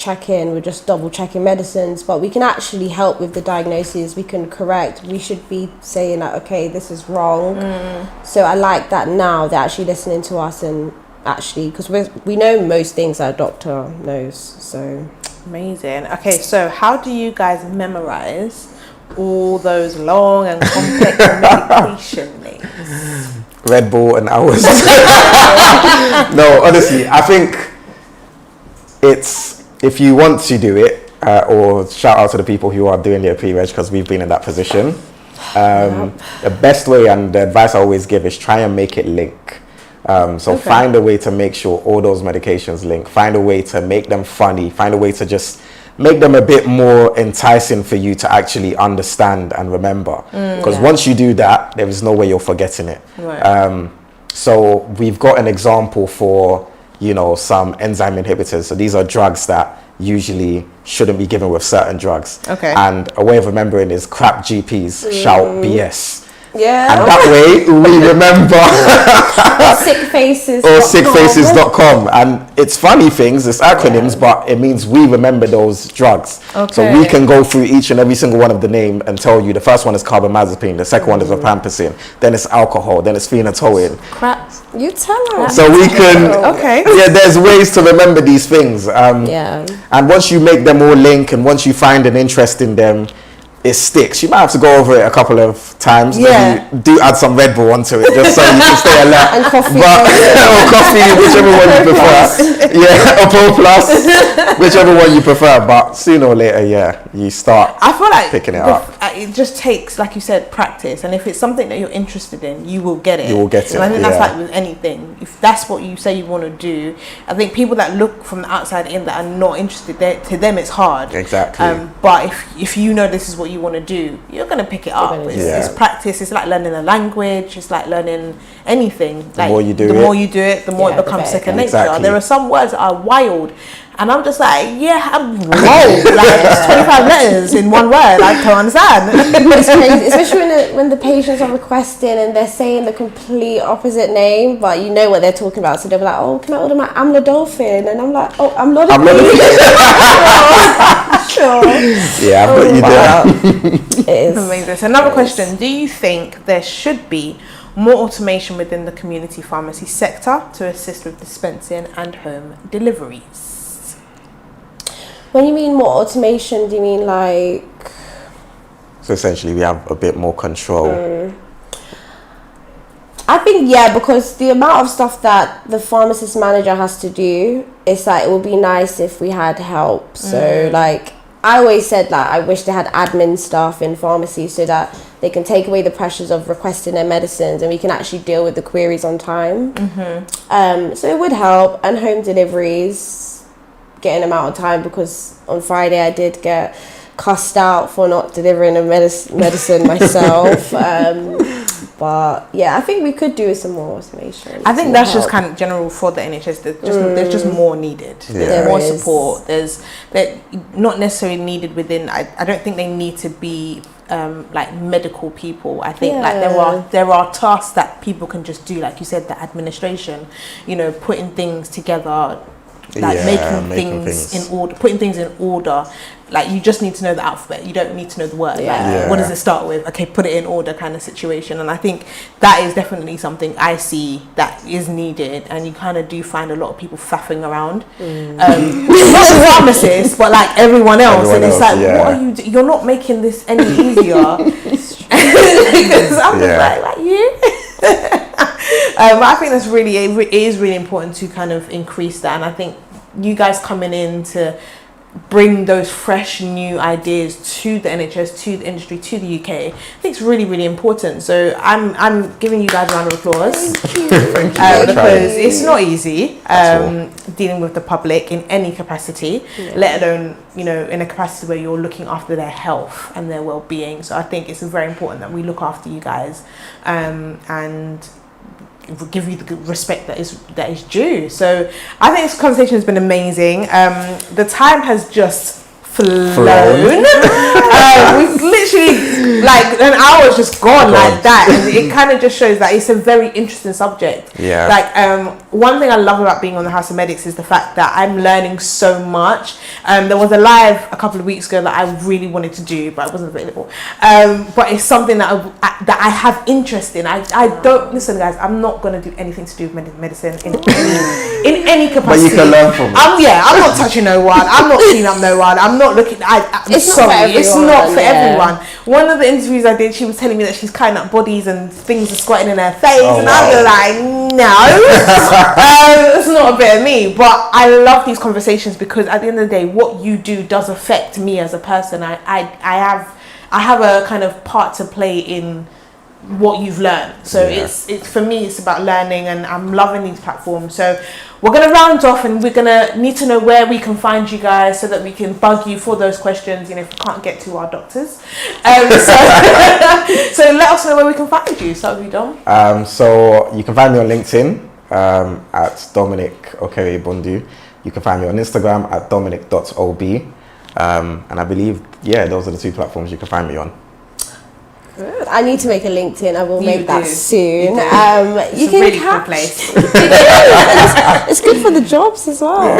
double checking medicines, but we can actually help with the diagnosis. We can correct. We should be saying like, okay, this is wrong. So I like that now they're actually listening to us, and actually, because we know most things our doctor knows. So amazing. Okay, so how do you guys memorize all those long and complex medication names? Red Bull and hours. No, honestly, I think it's, if you want to do it, or shout out to the people who are doing their pre-reg, because we've been in that position. The best way and the advice I always give is try and make it link. Find a way to make sure all those medications link. Find a way to make them funny. Find a way to just make them a bit more enticing for you to actually understand and remember. Because once you do that, there is no way you're forgetting it. Right. So we've got an example for, some enzyme inhibitors. So these are drugs that usually shouldn't be given with certain drugs. Okay. And a way of remembering is crap GPs shout BS. yeah, And that way we remember. or sickfaces. Or sickfaces.com. And it's funny things, it's acronyms, but it means we remember those drugs. Okay. So we can go through each and every single one of the name and tell you the first one is carbamazepine, the second one is rifampicin, then it's alcohol, then it's phenatoin. Crap. You tell us. So we can, Okay. yeah, there's ways to remember these things. Yeah. And once you make them all link and once you find an interest in them, it sticks. You might have to go over it a couple of times. Yeah. Maybe do add some Red Bull onto it just so you can stay alert. And coffee. Or coffee, whichever one you prefer. Yeah, or Pro Plus, whichever one you prefer. But sooner or later, you start I feel like picking it up. It just takes, like you said, practice. And if it's something that you're interested in, you will get it. You will get it, And I think that's yeah. like with anything. If that's what you say you want to do, I think people that look from the outside in that are not interested, to them it's hard. Exactly. But if you know this is what you want to do, you're going to pick it up. It's practice. It's like learning a language. It's like learning anything. The more you do it, the more it becomes second nature. Exactly. There are some words that are wild, and I'm just like, I'm whoa, like it's 25 letters in one word. I can't understand. It's crazy, especially when the patients are requesting and they're saying the complete opposite name, but you know what they're talking about. So they'll be like, "Oh, can I order my amlodipine?" And I'm like, "Oh, amlodipine." Sure. Yeah, but you do. It is Amazing. So another question: do you think there should be more automation within the community pharmacy sector to assist with dispensing and home deliveries? When you mean more automation, do you mean like? So essentially, we have a bit more control. I think because the amount of stuff that the pharmacist manager has to do, it's like it would be nice if we had help. So like I always said that I wish they had admin staff in pharmacy so that they can take away the pressures of requesting their medicines and we can actually deal with the queries on time. So it would help. And home deliveries, getting them out on time, because on Friday I did get cussed out for not delivering a medicine myself. But yeah, I think we could do some more automation. I think that's just kind of general for the NHS. There's just more needed. There's more support. There's not necessarily needed within. I don't think they need to be like medical people. I think like there are tasks that people can just do, like you said, the administration. You know, putting things together, like making things in order, putting things in order. Like you just need to know the alphabet. You don't need to know the word. Like, what does it start with? Okay, put it in order, kind of situation. And I think that is definitely something I see that is needed. And you kind of do find a lot of people faffing around, not the pharmacists, but like everyone else. And it's like, what are you? You're not making this any easier. Because I'm just like you. But I think that's really, it is really important to kind of increase that. And I think you guys coming in to bring those fresh new ideas to the NHS, to the industry, to the UK, I think it's really, really important. So I'm giving you guys a round of applause. Thank you. Because it's not easy dealing with the public in any capacity, let alone, you know, in a capacity where you're looking after their health and their well-being. So I think it's very important that we look after you guys and give you the respect that is due. So I think this conversation has been amazing. The time has just flown. We've literally, like, an hour has just gone like that, and it kind of just shows that it's a very interesting subject. Like, one thing I love about being on the House of Medics is the fact that I'm learning so much. There was a live a couple of weeks ago that I really wanted to do, but I wasn't available. But it's something that I have interest in. I don't, listen guys, I'm not going to do anything to do with medicine in any capacity. But you can learn from it. I'm not touching no one. I'm not cleaning up no one. I'm not looking. It's not for everyone. One of the interviews I did, she was telling me that she's cutting up bodies and things are squatting in her face, and I was like, no, it's not a bit of me. But I love these conversations because at the end of the day, what you do does affect me as a person. I have a kind of part to play in what you've learned. So it's for me, it's about learning, and I'm loving these platforms. So we're going to round off, and we're going to need to know where we can find you guys so that we can bug you for those questions, you know, if we can't get to our doctors. So let us know where we can find you. Start with you, Dom. So you can find me on LinkedIn at Dominic Okere Bundu. You can find me on Instagram at dominic.ob. And I believe, those are the two platforms you can find me on. Good. I need to make a LinkedIn. I will make that soon. You can really cool place. It's good for the jobs as well.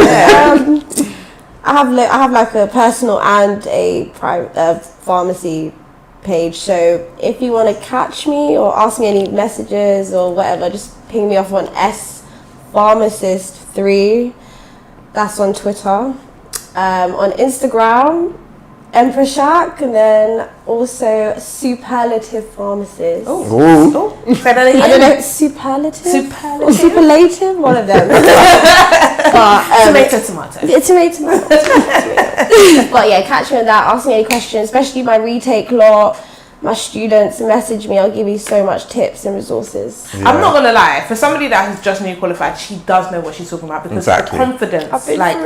I have like a personal and a private pharmacy page. So if you want to catch me or ask me any messages or whatever, just ping me off on Pharmacist3. That's on Twitter. On Instagram, Emperor Shack, and then also Superlative Pharmacist. Say that again. I don't know, superlative or superlative, one of them. Tomato. It's tomato. But yeah, catch me on that. Ask me any questions, especially my retake lot. My students, message me. I'll give you so much tips and resources. I'm not gonna lie, for somebody that is just new qualified, she does know what she's talking about because the confidence, like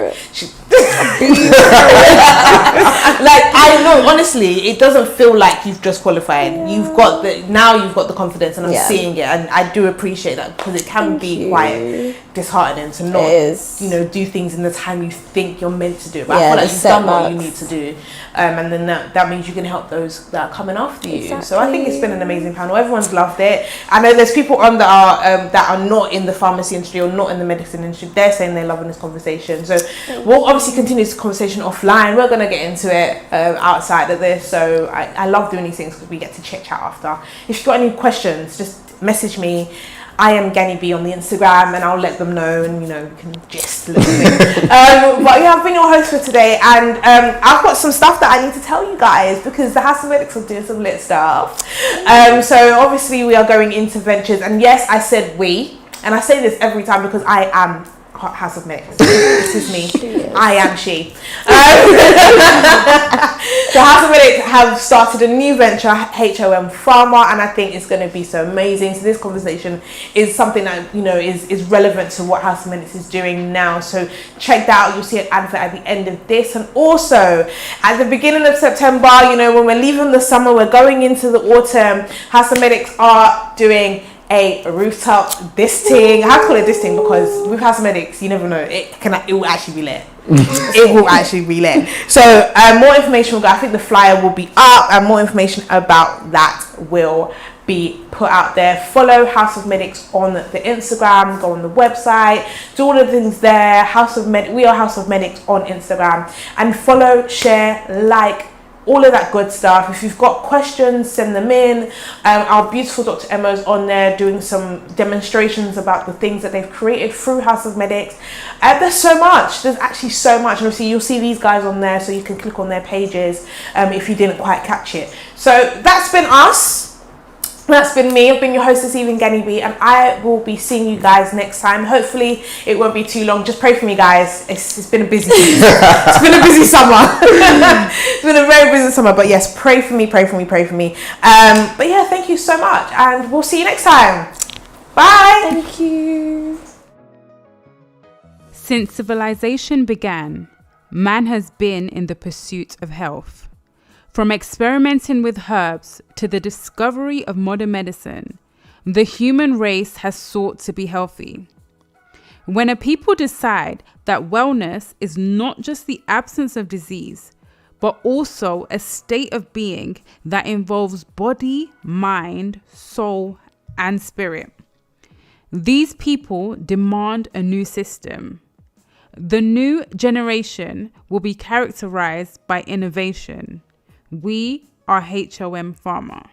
I know, honestly, it doesn't feel like you've just qualified. You've got the confidence, and I'm seeing it, and I do appreciate that because it can be quite disheartening to not do things in the time you think you're meant to do. But I feel like you've done what you need to do, and then that means you can help those that are coming after you. So I think it's been an amazing panel. Everyone's loved it. I know there's people on that are not in the pharmacy industry or not in the medicine industry. They're saying they're loving this conversation. So we'll obviously continue this conversation offline. We're going to get into it outside of this. So I love doing these things because we get to chit chat after. If you've got any questions, just message me. I am Ganny B on the Instagram, and I'll let them know, and we can just a little bit. But I've been your host for today, and I've got some stuff that I need to tell you guys because the House of Medics are doing some lit stuff. So obviously we are going into ventures, and yes, I said we, and I say this every time because I am House of Medics. This is me. I am she. So House of Medics have started a new venture, HOM Pharma, and I think it's going to be so amazing. So this conversation is something that, you know, is relevant to what House of Medics is doing now. So check that out. You'll see an advert at the end of this. And also at the beginning of September, you know, when we're leaving the summer, we're going into the autumn, House of Medics are doing a rooftop disting. I have to call it disting because with House of Medics, you never know, it will actually be lit. It will actually be lit. So more information will go. I think the flyer will be up, and more information about that will be put out there. Follow House of Medics on the Instagram, go on the website, do all the things there. We are House of Medics on Instagram, and follow, share, like, all of that good stuff. If you've got questions, send them in. Our beautiful Dr. Emma's on there doing some demonstrations about the things that they've created through House of Medics. There's so much. There's actually so much. And obviously you'll see these guys on there, so you can click on their pages if you didn't quite catch it. So that's been us. That's been me. I've been your host this evening, Ganny B, and I will be seeing you guys next time. Hopefully it won't be too long. Just pray for me, guys. It's been a busy it's been a busy summer. It's been a very busy summer, but yes, pray for me. But yeah, thank you so much, and we'll see you next time. Bye. Thank you. Since civilization began, man has been in the pursuit of health. From experimenting with herbs to the discovery of modern medicine, the human race has sought to be healthy. When a people decide that wellness is not just the absence of disease, but also a state of being that involves body, mind, soul, and spirit, these people demand a new system. The new generation will be characterized by innovation. We are HOM Pharma.